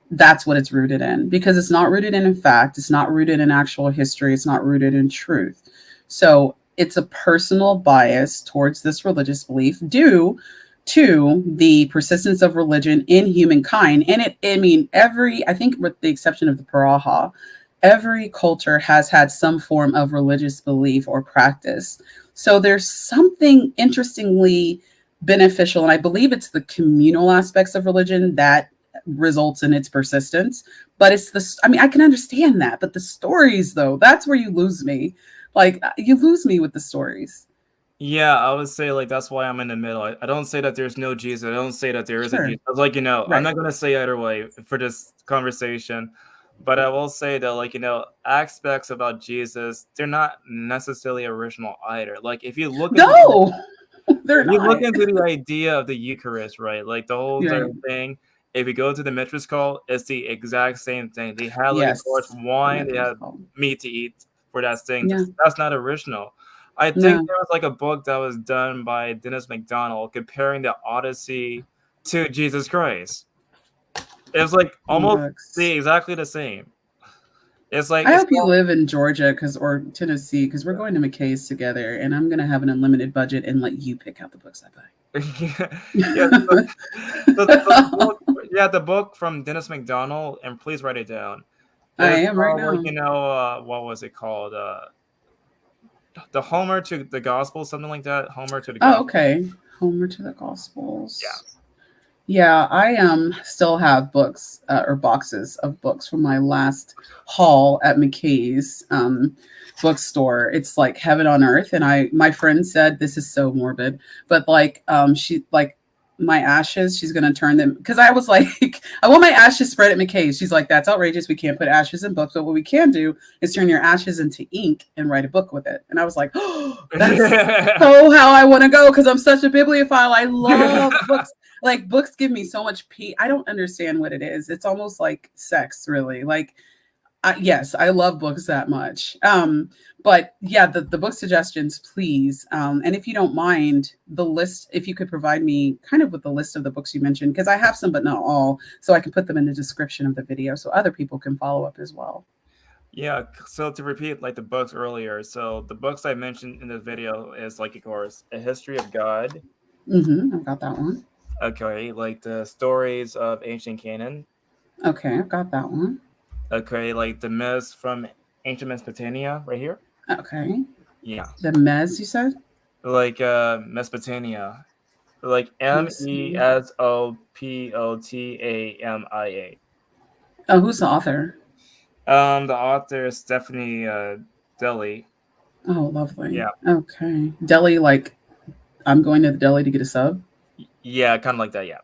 That's what it's rooted in, because it's not rooted in fact, it's not rooted in actual history, it's not rooted in truth. So it's a personal bias towards this religious belief due to the persistence of religion in humankind. And I mean, I think with the exception of the Paraha, every culture has had some form of religious belief or practice. So there's something interestingly beneficial, and I believe it's the communal aspects of religion that results in its persistence. But it's the, I mean, I can understand that, but the stories, though, that's where you lose me. Like, you lose me with the stories. Yeah, I would say like that's why I'm in the middle. I don't say that there's no Jesus. I don't say that there is a Sure. Jesus. Like, I'm Right. not gonna say either way for this conversation, but I will say that like, aspects about Jesus, they're not necessarily original either. Like No, they're if you look not. into the idea of the Eucharist, right? Like the whole entire Right. thing, if you go to the Mitzvahs call, it's the exact same thing. They had like a course Yes. The wine, they Methodist had call. meat to eat for that thing. Yeah. That's not original. I think No. there was like a book that was done by Dennis MacDonald comparing the Odyssey to Jesus Christ. It was like almost Books. exactly the same. It's like I it's hope you live in Georgia, or Tennessee, because we're going to McKay's together, and I'm gonna have an unlimited budget and let you pick out the books I yeah, buy. so the book, yeah, the book from Dennis MacDonald, and please write it down. I It's am right like now. what was it called? The Homer to the Gospel, something like that. Homer to the Oh, Gospel. okay. Homer to the Yeah. Gospels. Yeah, I still have books or boxes of books from my last haul at McKay's bookstore. It's like heaven on earth, and my friend said this is so morbid, but like she like my ashes, she's gonna turn them, because I was like, I want my ashes spread at McKay's. She's like, that's outrageous. We can't put ashes in books, but what we can do is turn your ashes into ink and write a book with it. And I was like, oh, that's so how I want to go, because I'm such a bibliophile. I love books. Like, books give me so much peace. I don't understand what it is. It's almost like sex, really. Like, yes, I love books that much. But yeah, the book suggestions, please. And if you don't mind, the list, if you could provide me kind of with the list of the books you mentioned, because I have some, but not all, so I can put them in the description of the video so other people can follow up as well. Yeah, so to repeat like the books earlier, so the books I mentioned in the video is like of course A History of God. I've got that one. Okay, like the stories of ancient Canaan. Okay, I've got that one. Okay, like the myths from ancient Mesopotamia right here. Okay. Yeah. The Mez, you said? Like Mesopotamia. Like Let's see. Mesopotamia. Oh, who's the author? The author is Stephanie Deli. Oh, lovely. Yeah. Okay. Deli, like, I'm going to the deli to get a sub. Yeah, kind of like that, yeah.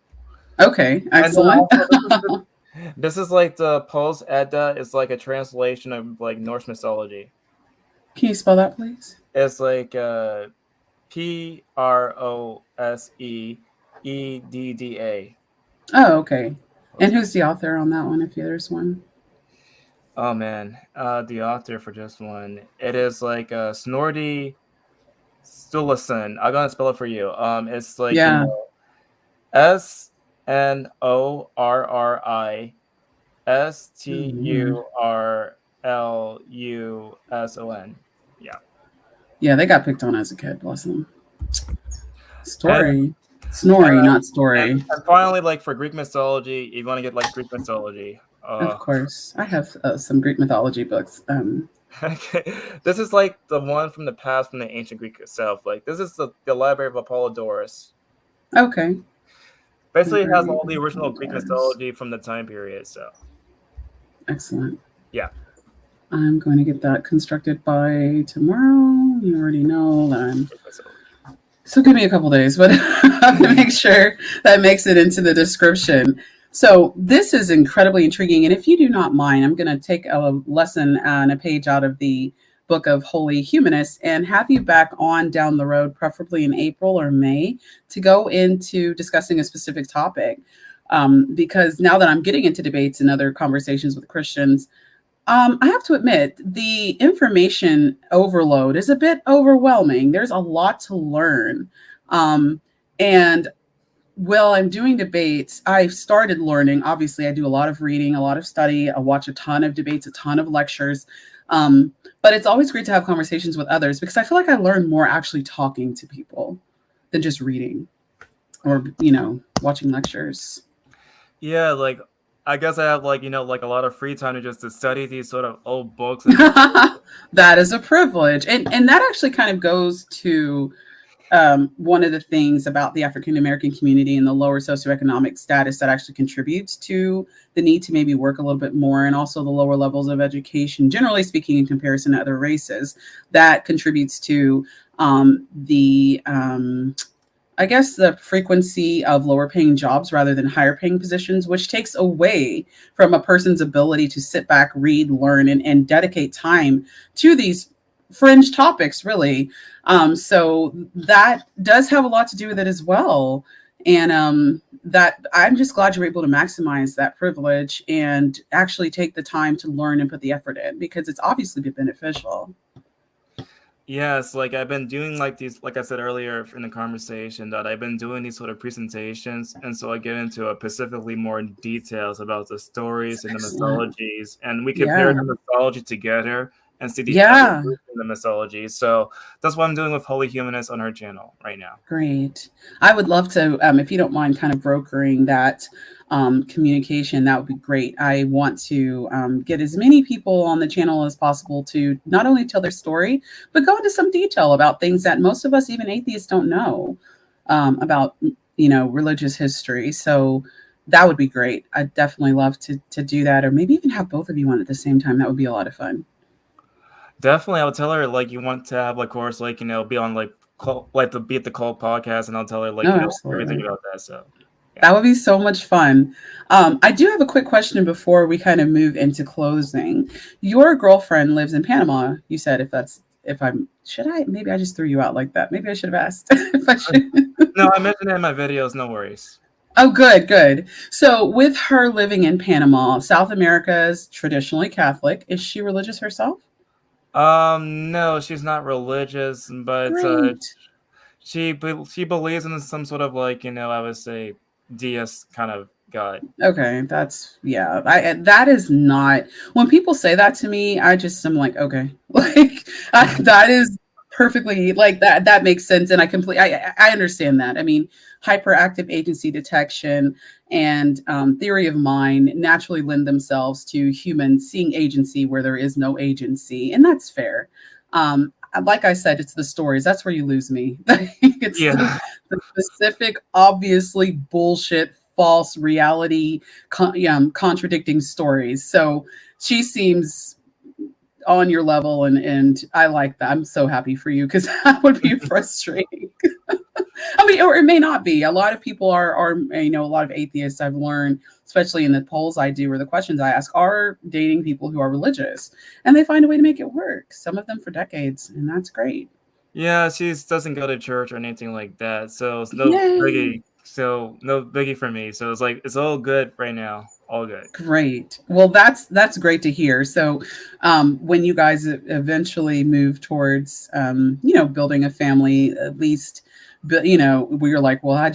Okay, And then excellent. also this is like the Post Edda is like a translation of like Norse mythology. Can you spell that, please? It's like Proseedda. Oh, okay. And who's the author on that one, if there's one? Oh man, the author for this one, it is like Snorri Sturluson. I'm gonna spell it for you. It's like Yeah. Mhm. Snorrisuson. Yeah. Yeah, they got picked on as a kid, bless them. And Story. Snorri, not story. and finally, like for Greek mythology, you want to get like Greek mythology. Of course. I have some Greek mythology books. Okay. This is like the one from the past from the ancient Greek itself. Like this is the Library of Apollodorus. Okay. Basically, it has Library all the of original Greek Apollodorus. mythology from the time period. So Excellent. yeah. I'm going to get that constructed by tomorrow. You already know that I'm. myself. So give me a couple days, but I'm going to make sure that makes it into the description. So this is incredibly intriguing. And if you do not mind, I'm going to take a lesson and a page out of the book of Holy Humanists and have you back on down the road, preferably in April or May, to go into discussing a specific topic. Because now that I'm getting into debates and other conversations with Christians, I have to admit, the information overload is a bit overwhelming. There's a lot to learn. Um, and while I'm doing debates, I've started learning. Obviously, I do a lot of reading, a lot of study. I watch a ton of debates, a ton of lectures. But it's always great to have conversations with others because I feel like I learn more actually talking to people than just reading or, watching lectures. Yeah, like I guess I have like like a lot of free time to just to study these sort of old books and That is a privilege. And that actually kind of goes to one of the things about the African American community and the lower socioeconomic status that actually contributes to the need to maybe work a little bit more, and also the lower levels of education, generally speaking, in comparison to other races, that contributes to the I guess the frequency of lower paying jobs rather than higher paying positions, which takes away from a person's ability to sit back, read, learn, and dedicate time to these fringe topics, really. So that does have a lot to do with it as well. And that I'm just glad you're able to maximize that privilege and actually take the time to learn and put the effort in because it's obviously been beneficial. yes, like I've been doing like these, like I said earlier in the conversation, that I've been doing these sort of presentations, and so I get into specifically more details about the stories and the Excellent. mythologies, and we compare Yeah. the mythology together and see the Yeah. evolution in the mythology. So that's what I'm doing with Holy Humanist on her channel right now. Great. I would love to, if you don't mind, kind of brokering that communication. That would be great. I want to get as many people on the channel as possible to not only tell their story, but go into some detail about things that most of us, even atheists, don't know about, religious history. So that would be great. I'd definitely love to do that, or maybe even have both of you on at the same time. That would be a lot of fun. Definitely, I would tell her like you want to have like course like be on like like the Beat the Cult podcast, and I'll tell her like No, everything absolutely. about that. So yeah. That would be so much fun. I do have a quick question before we kind of move into closing. Your girlfriend lives in Panama. You said if I'm should I maybe I just threw you out like that. Maybe I should have asked if I should. No, I mentioned it in my videos. No worries. Oh, good, good. So with her living in Panama, South America is traditionally Catholic. Is she religious herself? No, she's not religious, but Great. she believes in some sort of like I would say deist kind of god. Okay, that's yeah. That is not when people say that to me. I just am like, okay, that is perfectly like that. That makes sense, and I understand that. I mean, hyperactive agency detection and theory of mind naturally lend themselves to humans seeing agency where there is no agency, and that's fair. Like I said, it's the stories. That's where you lose me. It's Yeah. the specific, obviously bullshit, false reality, contradicting stories. So she seems on your level, and I like that. I'm so happy for you because that would be frustrating. I mean, or it may not be. A lot of people are a lot of atheists I've learned, especially in the polls I do or the questions I ask, are dating people who are religious, and they find a way to make it work. Some of them for decades, and that's great. Yeah, she doesn't go to church or anything like that, so it's no Yay! biggie. So no biggie for me. So it's like it's all good right now. All good. Great. Well, that's great to hear. So, when you guys eventually move towards, building a family, at least, we were like, well, I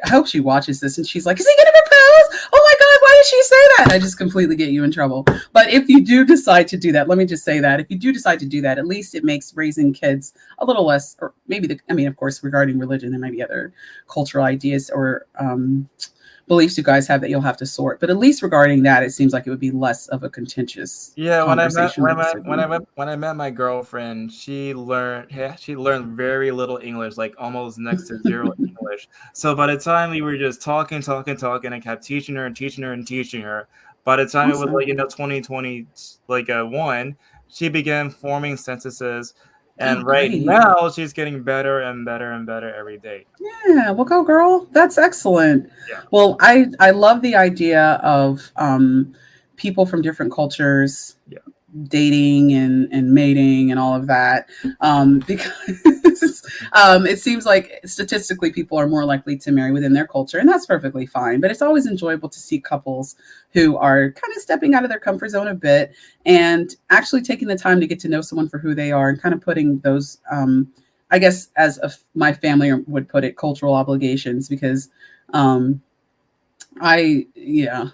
hope she watches this, and she's like, is he going to propose? Oh my God, why did she say that? I just completely get you in trouble. But if you do decide to do that, let me just say that if you do decide to do that, at least it makes raising kids a little less, or maybe I mean, of course, regarding religion, there might be other cultural ideas or beliefs you guys have that you'll have to sort. But at least regarding that, it seems like it would be less of a contentious Yeah, conversation or decision. when I met my girlfriend, she learned very little English, like almost next to zero English. So by the time we were just talking, I kept teaching her and teaching her and teaching her. By the time it was Awesome. 2020 one, she began forming sentences, Oh, And right great. now, she's getting better and better and better every day. Yeah, well, go girl. That's excellent. Yeah. Well, I love the idea of people from different cultures Yeah. dating and mating and all of that, because it seems like statistically people are more likely to marry within their culture, and that's perfectly fine. But it's always enjoyable to see couples who are kind of stepping out of their comfort zone a bit and actually taking the time to get to know someone for who they are and kind of putting those, I guess, as my family would put it, cultural obligations, because um, I yeah.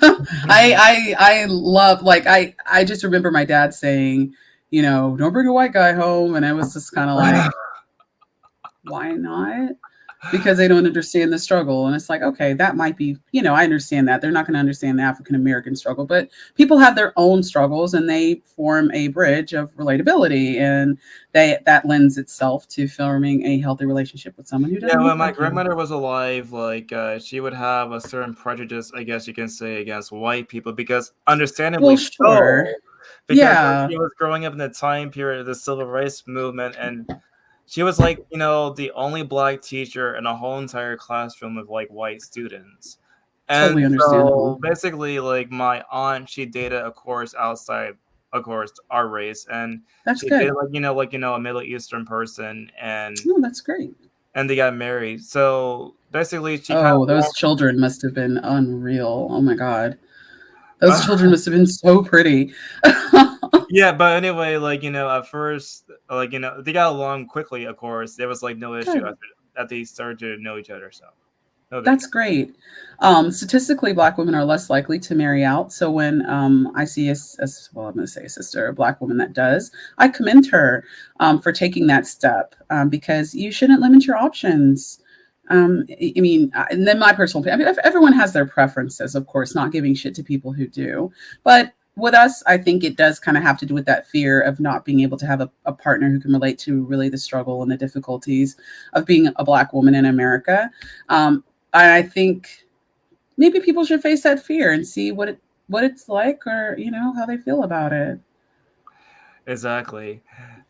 I love, like, I just remember my dad saying, don't bring a white guy home, and I was just kind of like, why not? Because they don't understand the struggle. And it's like, okay, that might be, I understand that. They're not going to understand the African American struggle, but people have their own struggles and they form a bridge of relatability. And that lends itself to forming a healthy relationship with someone who Yeah, doesn't when look my like you. grandmother was alive, like she would have a certain prejudice, I guess you can say, against white people because, Well, understandably sure. so, because Yeah, she was growing up in the time period of the civil rights movement, and she was like, the only black teacher in a whole entire classroom of like white students. And totally understandable. so basically, like my aunt, she dated, of course, outside, of course, our race, and That's she dated good. like a Middle Eastern person, Oh, that's great. and they got married. So basically, she kind Oh, of those children must have been unreal. Oh my God. Those children must have been so pretty. yeah. But anyway, like at first, like they got along quickly. Of course, there was like no issue Good. after that they started to know each other. So no big That's deal. great. Statistically, Black women are less likely to marry out. So when I see well, I'm going to say a sister, a Black woman that does, I commend her for taking that step, because you shouldn't limit your options. I mean, and then my personal opinion, I mean, everyone has their preferences, of course, not giving shit to people who do. But with us, I think it does kind of have to do with that fear of not being able to have a partner who can relate to really the struggle and the difficulties of being a Black woman in America. I think maybe people should face that fear and see what it's like, or how they feel about it. Exactly.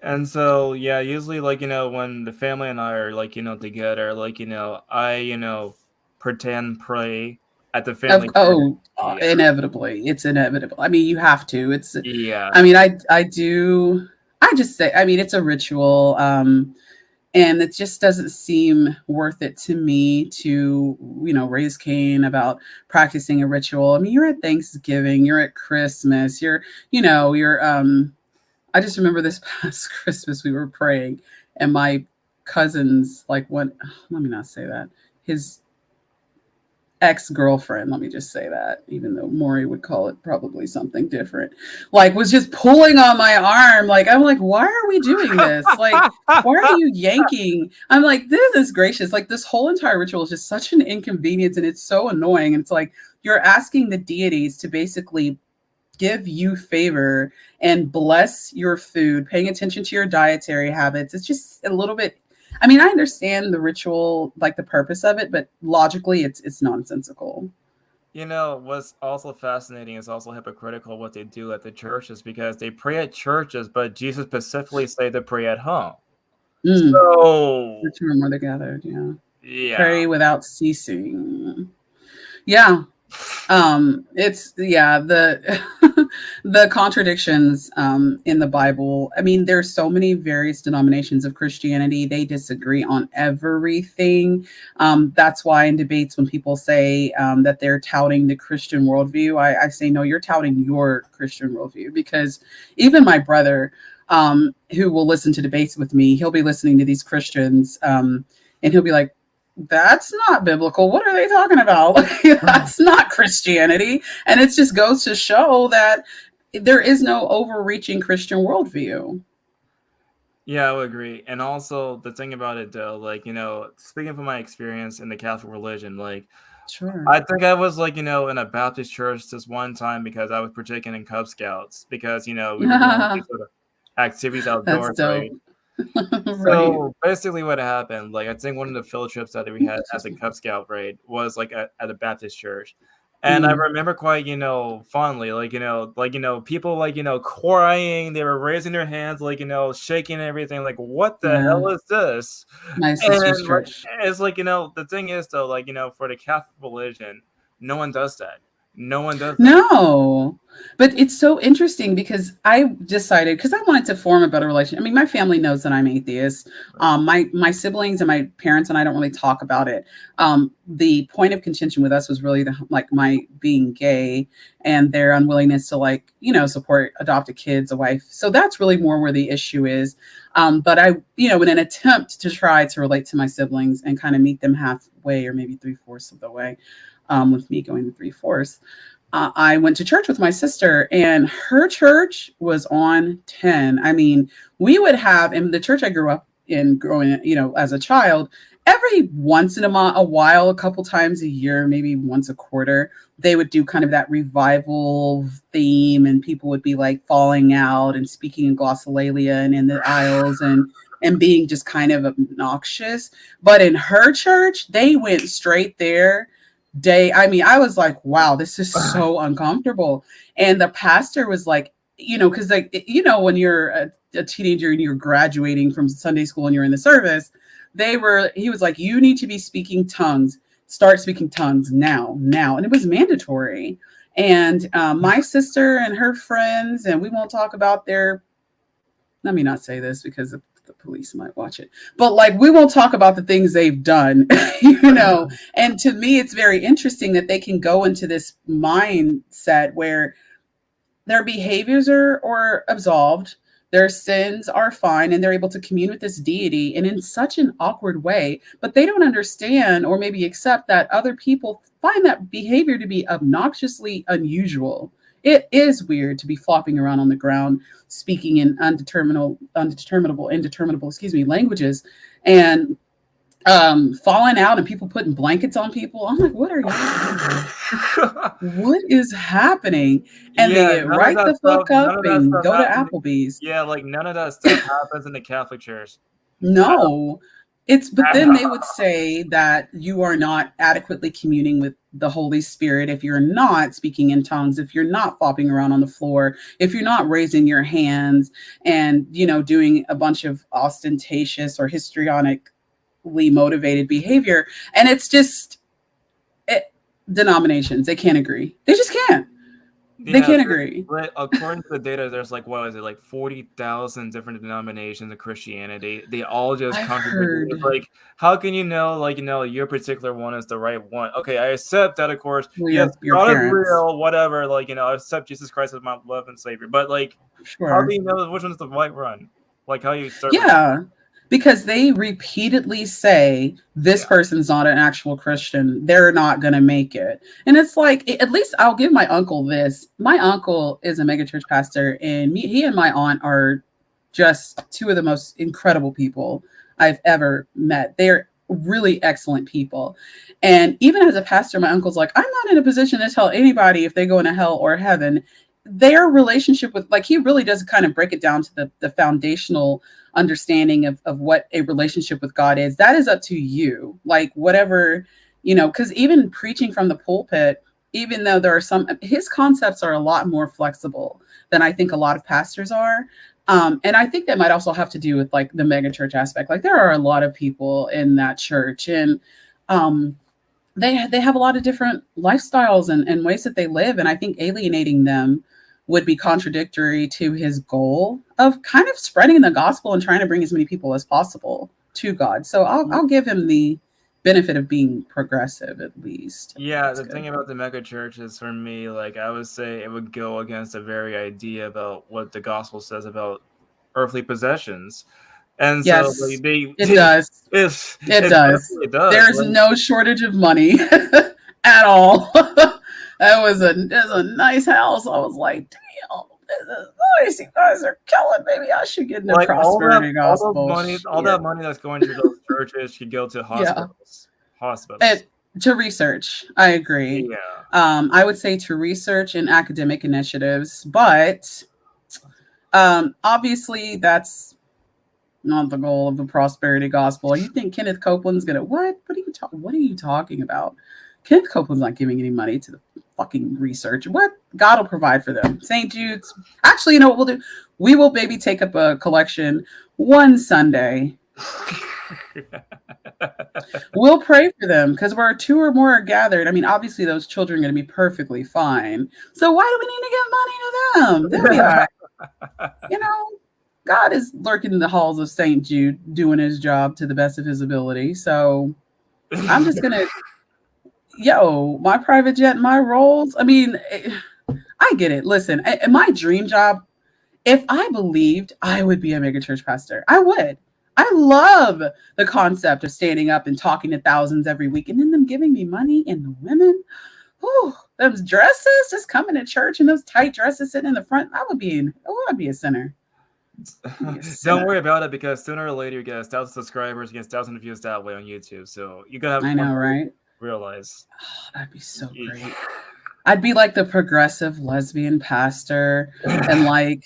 And so yeah, usually like when the family and I are like together, like I pretend pray at the Of family dinner. oh, Yeah. inevitably, it's inevitable. I mean, you have to. Yeah. I mean, I do. I just say, I mean, it's a ritual. And it just doesn't seem worth it to me to raise Cain about practicing a ritual. I mean, you're at Thanksgiving, you're at Christmas, you're I just remember this past Christmas we were praying, and my cousins, like, what, let me not say that, his ex-girlfriend, let me just say that, even though Maury would call it probably something different, like, was just pulling on my arm. Like, I'm like, why are we doing this? Like, why are you yanking? I'm like, this is gracious. Like, this whole entire ritual is just such an inconvenience, and it's so annoying. And it's like you're asking the deities to basically give you favor and bless your food, paying attention to your dietary habits. It's just a little bit, I mean, I understand the ritual, like the purpose of it, but logically it's nonsensical. What's also fascinating is also hypocritical what they do at the churches because they pray at churches, but Jesus specifically say to pray at home. Mm, So return where they gathered, yeah. yeah. Pray without ceasing. Yeah, it's, yeah, the the contradictions in the Bible. I mean, there's so many various denominations of Christianity, they disagree on everything. That's why in debates when people say that they're touting the Christian worldview, I say, no, you're touting your Christian worldview. Because even my brother, who will listen to debates with me, he'll be listening to these Christians, and he'll be like, that's not biblical. What are they talking about? That's not Christianity. And it just goes to show that there is no overreaching Christian worldview. Yeah, I would agree. And also the thing about it though, like, speaking from my experience in the Catholic religion, like Sure. I think I was like, in a Baptist church this one time because I was partaking in Cub Scouts because, we were doing these sort of activities That's outdoors, dope. right? Right. So basically what happened, like I think one of the field trips that we had as a Cub Scout, right, was like at a Baptist church. And I Mm, remember quite, fondly, people crying, they were raising their hands, shaking and everything, like, what the yeah. hell is this? My sister's And like, church. it's like, the thing is though, for the Catholic religion, no one does that. No one does that. No, but it's so interesting because I decided because I wanted to form a better relationship. I mean, my family knows that I'm atheist. Right. My siblings and my parents and I don't really talk about it. The point of contention with us was really like my being gay and their unwillingness to support adopted kids, a wife. So that's really more where the issue is. But I, in an attempt to try to relate to my siblings and kind of meet them halfway or maybe three-fourths of the way, with me going to three-fourths. I went to church with my sister, and her church was on 10. I mean, we would have in the church I grew up in, growing, as a child, every once in a while, a couple times a year, maybe once a quarter, they would do kind of that revival theme, and people would be like falling out and speaking in glossolalia and in the aisles and being just kind of obnoxious. But in her church, they went straight there day. I mean, I was like, wow, this is so uncomfortable. And the pastor was like, because when you're a teenager and you're graduating from Sunday school and you're in the service, he was like, you need to be speaking tongues. Start speaking tongues now. And it was mandatory. And my sister and her friends, and we won't talk about let me not say this because the police might watch it, but like we won't talk about the things they've done, and to me it's very interesting that they can go into this mindset where their behaviors are absolved, their sins are fine, and they're able to commune with this deity and in such an awkward way, but they don't understand or maybe accept that other people find that behavior to be obnoxiously unusual. It is weird to be flopping around on the ground speaking in indeterminable, languages, and falling out and people putting blankets on people. I'm like, what are y'all doing? What is happening? And they Yeah, get right the fuck up none of that and stuff go to happens. Applebee's. Yeah, like none of that stuff happens in the Catholic Church. No, but At then they all. would say that you are not adequately communing with the Holy Spirit if you're not speaking in tongues, if you're not flopping around on the floor, if you're not raising your hands and, doing a bunch of ostentatious or histrionically motivated behavior. And it's just denominations. They can't agree. They just can't. They Yeah, can't agree. but according to the data, there's like what is it, like 40,000 different denominations of Christianity. They all just I've contradict. It's heard like, how can you know, your particular one is the right one? Okay, I accept that, of course. well, Yes, your God is parents. real, whatever. I accept Jesus Christ as my love and Savior. But like, how do Sure. you know which one's the right one? Like, how you certain? Yeah, because they repeatedly say this Yeah. person's not an actual Christian. They're not going to make it. And it's like, at least I'll give my uncle this. My uncle is a megachurch pastor, and he and my aunt are just two of the most incredible people I've ever met. They're really excellent people. And even as a pastor, my uncle's like, I'm not in a position to tell anybody if they go into hell or heaven. Their relationship with, like, he really does kind of break it down to the foundational understanding of what a relationship with God is. That is up to you. Like, whatever, because even preaching from the pulpit, even though there are his concepts are a lot more flexible than I think a lot of pastors are. And I think that might also have to do with like the mega church aspect. Like, there are a lot of people in that church, and um, they have a lot of different lifestyles and ways that they live. And I think alienating them would be contradictory to his goal of kind of spreading the gospel and trying to bring as many people as possible to God. So I'll give him the benefit of being progressive at least. I think Yeah, that's the good. thing about the mega church is for me, like I would say it would go against the very idea about what the gospel says about earthly possessions. And so Yes, they it does. It it does. definitely does. There's no shortage of money at all. That's a nice house. I was like, damn, this is nice. You guys are killing. Maybe I should get into Like prosperity all those gospel. money, all Shit. that money that's going to those churches should go to Yeah. hospitals. Hospitals. It, to research, I agree. Yeah. I would say to research and academic initiatives, but obviously that's not the goal of the prosperity gospel. You think Kenneth Copeland's gonna what? What are you talking about? Kenneth Copeland's not giving any money to the fucking research. What? God will provide for them. St. Jude's. Actually, you know what we'll do? We will maybe take up a collection one Sunday. We'll pray for them because where two or more are gathered. I mean, obviously those children are going to be perfectly fine. So why do we need to give money to them? They'll be all right. You know, God is lurking in the halls of St. Jude, doing his job to the best of his ability. So I'm just gonna, my private jet, my rolls. I mean, I get it. Listen, my dream job, if I believed, I would be a megachurch pastor. I would. I love the concept of standing up and talking to thousands every week and then them giving me money and the women, those dresses just coming to church in those tight dresses sitting in the front. I'd be a sinner. Don't worry about it because sooner or later you get 1,000 subscribers, you get 1,000 views that way on YouTube. So you gotta have I know, right? Realize. Oh, that'd be so great. I'd be like the progressive lesbian pastor and like,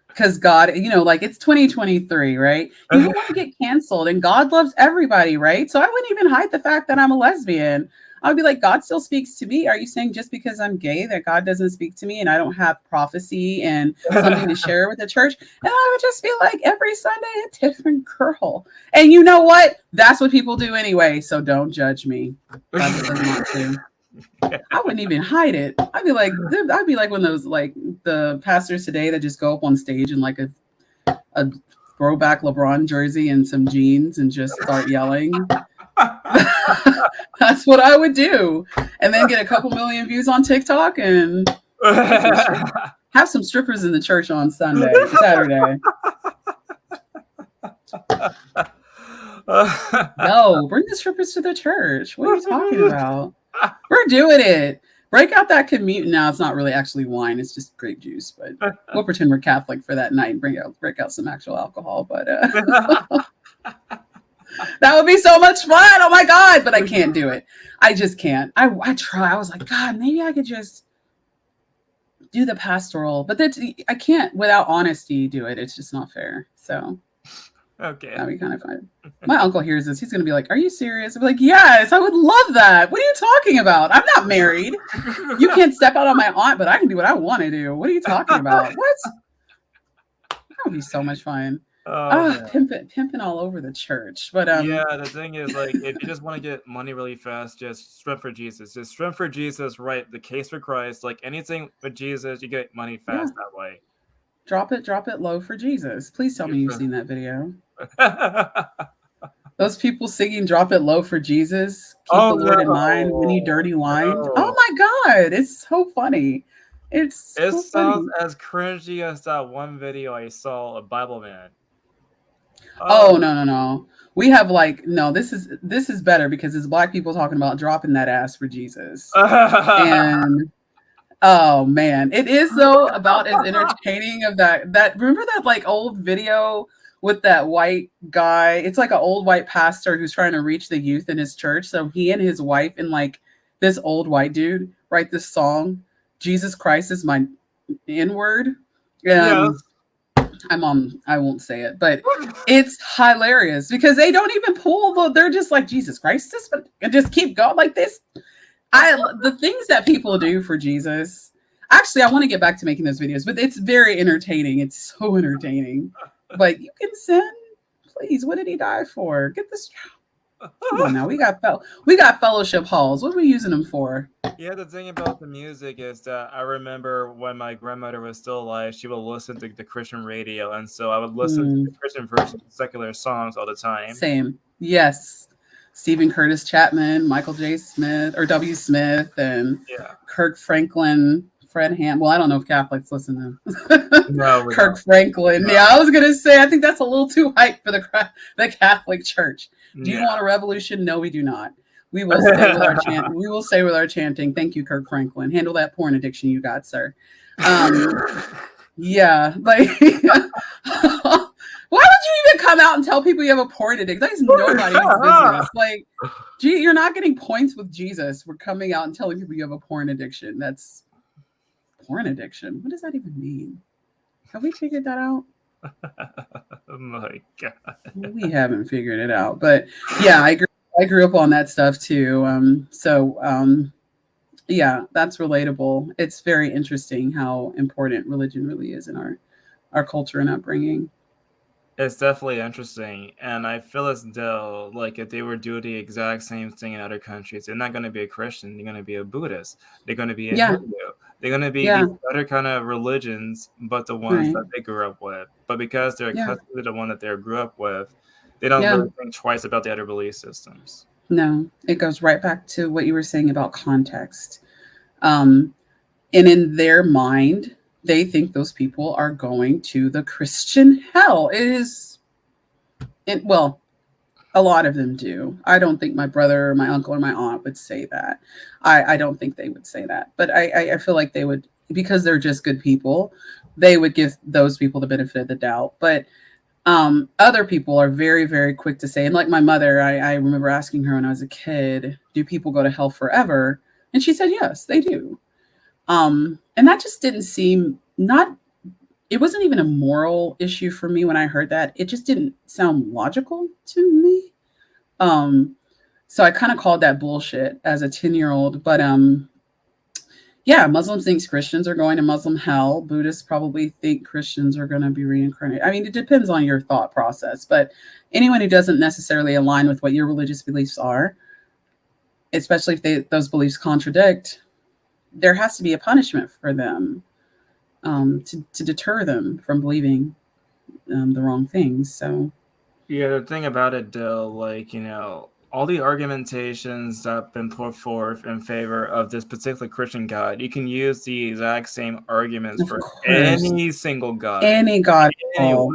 because God, like it's 2023, right? You don't want to get canceled and God loves everybody, right? So I wouldn't even hide the fact that I'm a lesbian. I would be like, God still speaks to me. Are you saying just because I'm gay that God doesn't speak to me and I don't have prophecy and something to share with the church? And I would just be like, every Sunday, a different girl. And you know what? That's what people do anyway. So don't judge me. God doesn't want to. I wouldn't even hide it. I'd be like one of those like the pastors today that just go up on stage in like a throwback LeBron jersey and some jeans and just start yelling. That's what I would do, and then get a couple million views on TikTok and have some strippers in the church on Saturday. No, bring the strippers to the church. What are you talking about? We're doing it. Break out that commute. Now it's not really actually wine; it's just grape juice. But we'll pretend we're Catholic for that night and break out some actual alcohol. But that would be so much fun. Oh my God! But I can't do it. I just can't. I try. I was like, God, maybe I could just do the pastoral, but I can't without honesty do it. It's just not fair. So. Okay. That'd be kind of fun. My uncle hears this. He's going to be like, are you serious? I'll be like, yes, I would love that. What are you talking about? I'm not married. You can't step out on my aunt, but I can do what I want to do. What are you talking about? What? That would be so much fun. Pimping all over the church. But yeah, the thing is, like, if you just want to get money really fast, just swim for Jesus. Just swim for Jesus, right? The case for Christ. Like anything with Jesus, you get money fast that way. Drop it low for Jesus. Please tell me you've seen that video. Those people singing "Drop It Low for Jesus," keep the Lord in mind when you dirty wine. No. Oh my God, it's so funny. It sounds as cringy as that one video I saw of Bible Man. Oh no. We have this is better because it's Black people talking about dropping that ass for Jesus. And oh man, it is though about as entertaining of that remember that like old video with that white guy? It's like an old white pastor who's trying to reach the youth in his church. So he and his wife and like this old white dude write this song, Jesus Christ is my N-word. Yes. I won't say it, but it's hilarious because they don't even they're just like Jesus Christ and just keep going like this. The things that people do for Jesus. Actually, I want to get back to making those videos, but it's very entertaining. It's so entertaining. But you can sin, please. What did he die for? Get this. Come on now, we got fellowship halls. What are we using them for? Yeah, the thing about the music is that I remember when my grandmother was still alive, she would listen to the Christian radio, and so I would listen to the Christian version of secular songs all the time. Same, yes. Stephen Curtis Chapman, Michael J. Smith, or W. Smith, and Kirk Franklin, Fred Ham. Well, I don't know if Catholics listen to no, Kirk Franklin. No. Yeah, I was gonna say I think that's a little too hype for the Catholic Church. Do you want a revolution? No, we do not. We will stay with our chant. We will stay with our chanting. Thank you, Kirk Franklin. Handle that porn addiction you got, sir. Yeah, like. Why would you even come out and tell people you have a porn addiction? That is nobody's business. Like, gee, you're not getting points with Jesus for coming out and telling people you have a porn addiction. That's porn addiction. What does that even mean? Have we figured that out? Oh my God. We haven't figured it out. But yeah, I grew up on that stuff too. Yeah, that's relatable. It's very interesting how important religion really is in our culture and upbringing. It's definitely interesting, and I feel as though, like, if they were do the exact same thing in other countries, they're not going to be a Christian. They're going to be a Buddhist. They're going to be a Yeah, Hindu. They're going to be yeah, these other kind of religions, but the ones right. that they grew up with. But because they're Yeah, accustomed to the one that they grew up with, they don't yeah. really think twice about the other belief systems. No, it goes right back to what you were saying about context. Um, and in their mind, they think those people are going to the Christian hell. It is, well, a lot of them do. I don't think my brother or my uncle or my aunt would say that. I don't think they would say that. But I feel like they would, because they're just good people, they would give those people the benefit of the doubt. But other people are very, very quick to say, and like my mother, I remember asking her when I was a kid, do people go to hell forever? And she said, yes, they do. And that just didn't seem not, it wasn't even a moral issue for me when I heard that. It just didn't sound logical to me. Um, so I kind of called that bullshit as a 10-year-old. But yeah, Muslims think Christians are going to Muslim hell. Buddhists probably think Christians are going to be reincarnated. I mean, it depends on your thought process, but anyone who doesn't necessarily align with what your religious beliefs are, especially if those beliefs contradict, there has to be a punishment for them, to deter them from believing the wrong things. So, Yeah, the thing about it, though, like, all the argumentations that have been put forth in favor of this particular Christian God, you can use the exact same arguments of for course, any single God, any God at anyone. all,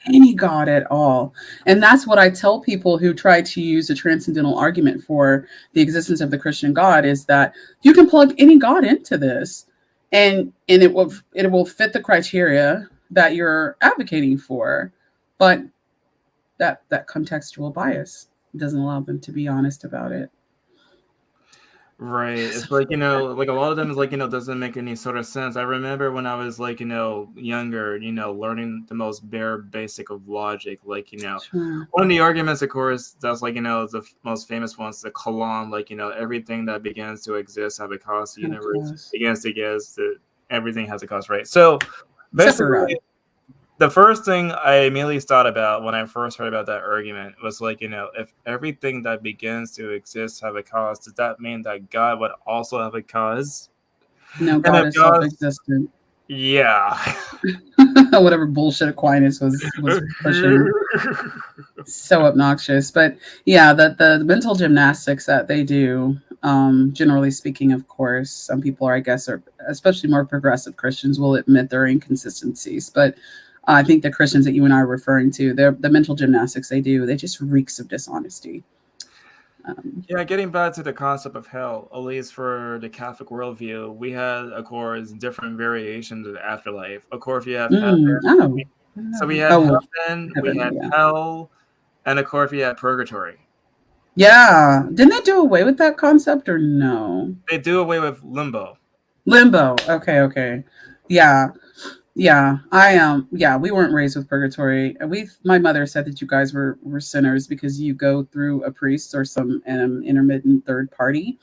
any God at all. And that's what I tell people who try to use a transcendental argument for the existence of the Christian God is that you can plug any God into this, and it will fit the criteria that you're advocating for. But that contextual bias doesn't allow them to be honest about it. Right. So It's like, like a lot of them is like, doesn't make any sort of sense. I remember when I was like, younger, learning the most bare basic of logic. Like, sure. one of the arguments, of course, that's like, most famous ones, the Kalam, like, everything that begins to exist have a cost. The Kind of universe close. begins to exist. Everything has a cost, right? So Except for God. basically, the first thing I immediately thought about when I first heard about that argument was like, if everything that begins to exist have a cause, does that mean that God would also have a cause? No, And God if is God, self-existent. yeah. Whatever bullshit Aquinas was pushing. So obnoxious. But yeah, the mental gymnastics that they do, generally speaking, of course, some people are, I guess, are especially more progressive Christians will admit their inconsistencies. But I think the Christians that you and I are referring to, the mental gymnastics they do, they just reeks of dishonesty. Um, Yeah, getting back to the concept of hell, at least for the Catholic worldview, we had, of course, different variations of the afterlife. Of course, you have heaven. oh, So we had oh, heaven, we heaven, had yeah. hell, and of course, we had purgatory. Yeah. Didn't they do away with that concept or no? They do away with limbo. Limbo. Okay, okay. Yeah. Yeah. Yeah, we weren't raised with purgatory. My mother said that you guys were sinners because you go through a priest or some intermittent third party.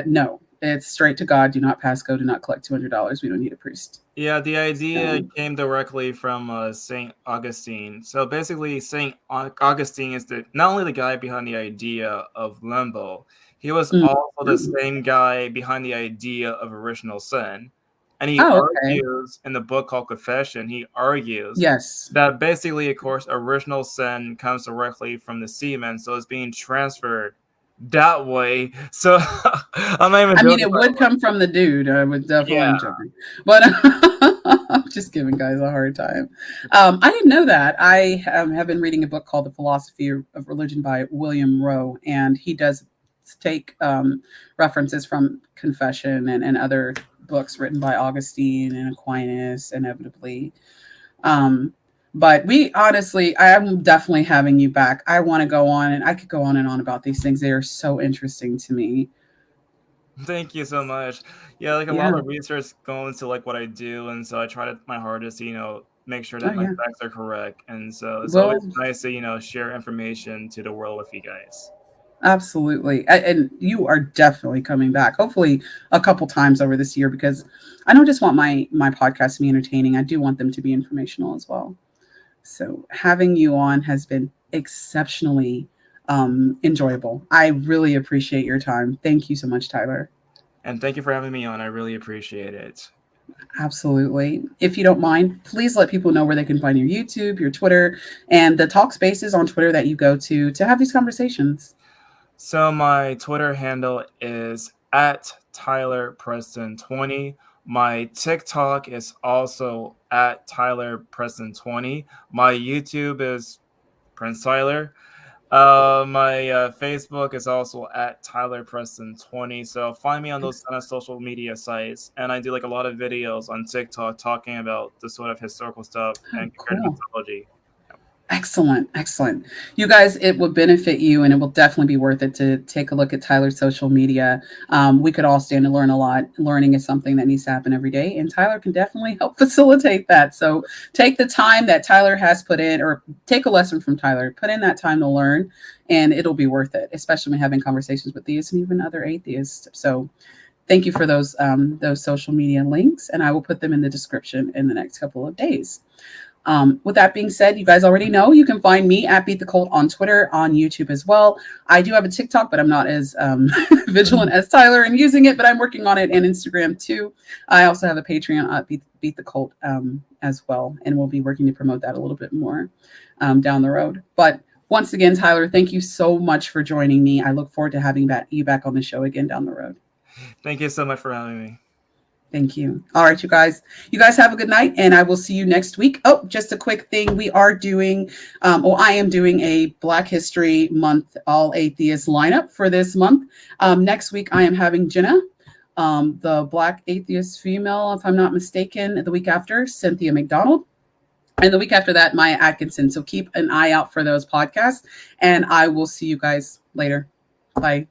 No. It's straight to God. Do not pass go. Do not collect $200. We don't need a priest. Yeah, the idea So, came directly from Saint Augustine. So basically, Saint Augustine is not only the guy behind the idea of limbo, he was mm, also the mm. same guy behind the idea of original sin. And he Oh, okay. argues in the book called Confession, he argues Yes. that basically, of course, original sin comes directly from the semen, so it's being transferred that way. So I'm not even I mean, joking it about would come from the dude. I would definitely, yeah. I'm joking, but I'm just giving guys a hard time. I didn't know that. I have been reading a book called The Philosophy of Religion by William Rowe, and he does take references from Confession and other books written by Augustine and Aquinas, inevitably. Um, but we honestly, I am definitely having you back. I want to go on, and I could go on and on about these things. They are so interesting to me. Thank you so much. Yeah, like a lot Yeah. of research goes into like what I do, and so I try to my hardest to make sure Oh that my yeah. facts are correct, and so it's always Well, nice to share information to the world with you guys. Absolutely. And you are definitely coming back. Hopefully a couple times over this year, because I don't just want my podcast to be entertaining. I do want them to be informational as well. So having you on has been exceptionally enjoyable. I really appreciate your time. Thank you so much, Tyler. And thank you for having me on. I really appreciate it. Absolutely. If you don't mind, please let people know where they can find your YouTube, your Twitter, and the talk spaces on Twitter that you go to have these conversations. So my Twitter handle is at Tyler Preston 20. My TikTok is also at Tyler Preston 20. My YouTube is Prince Tyler. My Facebook is also at Tyler Preston 20. So find me on those kind of social media sites. And I do like a lot of videos on TikTok talking about the sort of historical stuff Oh, and comparative cool. mythology. Excellent, excellent. You guys, it will benefit you, and it will definitely be worth it to take a look at Tyler's social media. We could all stand to learn a lot. Learning is something that needs to happen every day, and Tyler can definitely help facilitate that. So take the time that Tyler has put in, or take a lesson from Tyler. Put in that time to learn, and it'll be worth it, especially when having conversations with theists and even other atheists. So thank you for those social media links, and I will put them in the description in the next couple of days. With that being said, you guys already know you can find me at Beat the Cult on Twitter, on YouTube as well. I do have a TikTok, but I'm not as vigilant as Tyler in using it, but I'm working on it, and Instagram too. I also have a Patreon at Beat the Cult as well, and we'll be working to promote that a little bit more down the road. But once again, Tyler, thank you so much for joining me. I look forward to having you back on the show again down the road. Thank you so much for having me. Thank you. All right, you guys. You guys have a good night, and I will see you next week. Oh, just a quick thing. We are doing, I am doing a Black History Month All Atheist lineup for this month. Next week, I am having Jenna, the Black atheist female, if I'm not mistaken. The week after, Cynthia McDonald. And the week after that, Maya Atkinson. So keep an eye out for those podcasts, and I will see you guys later. Bye.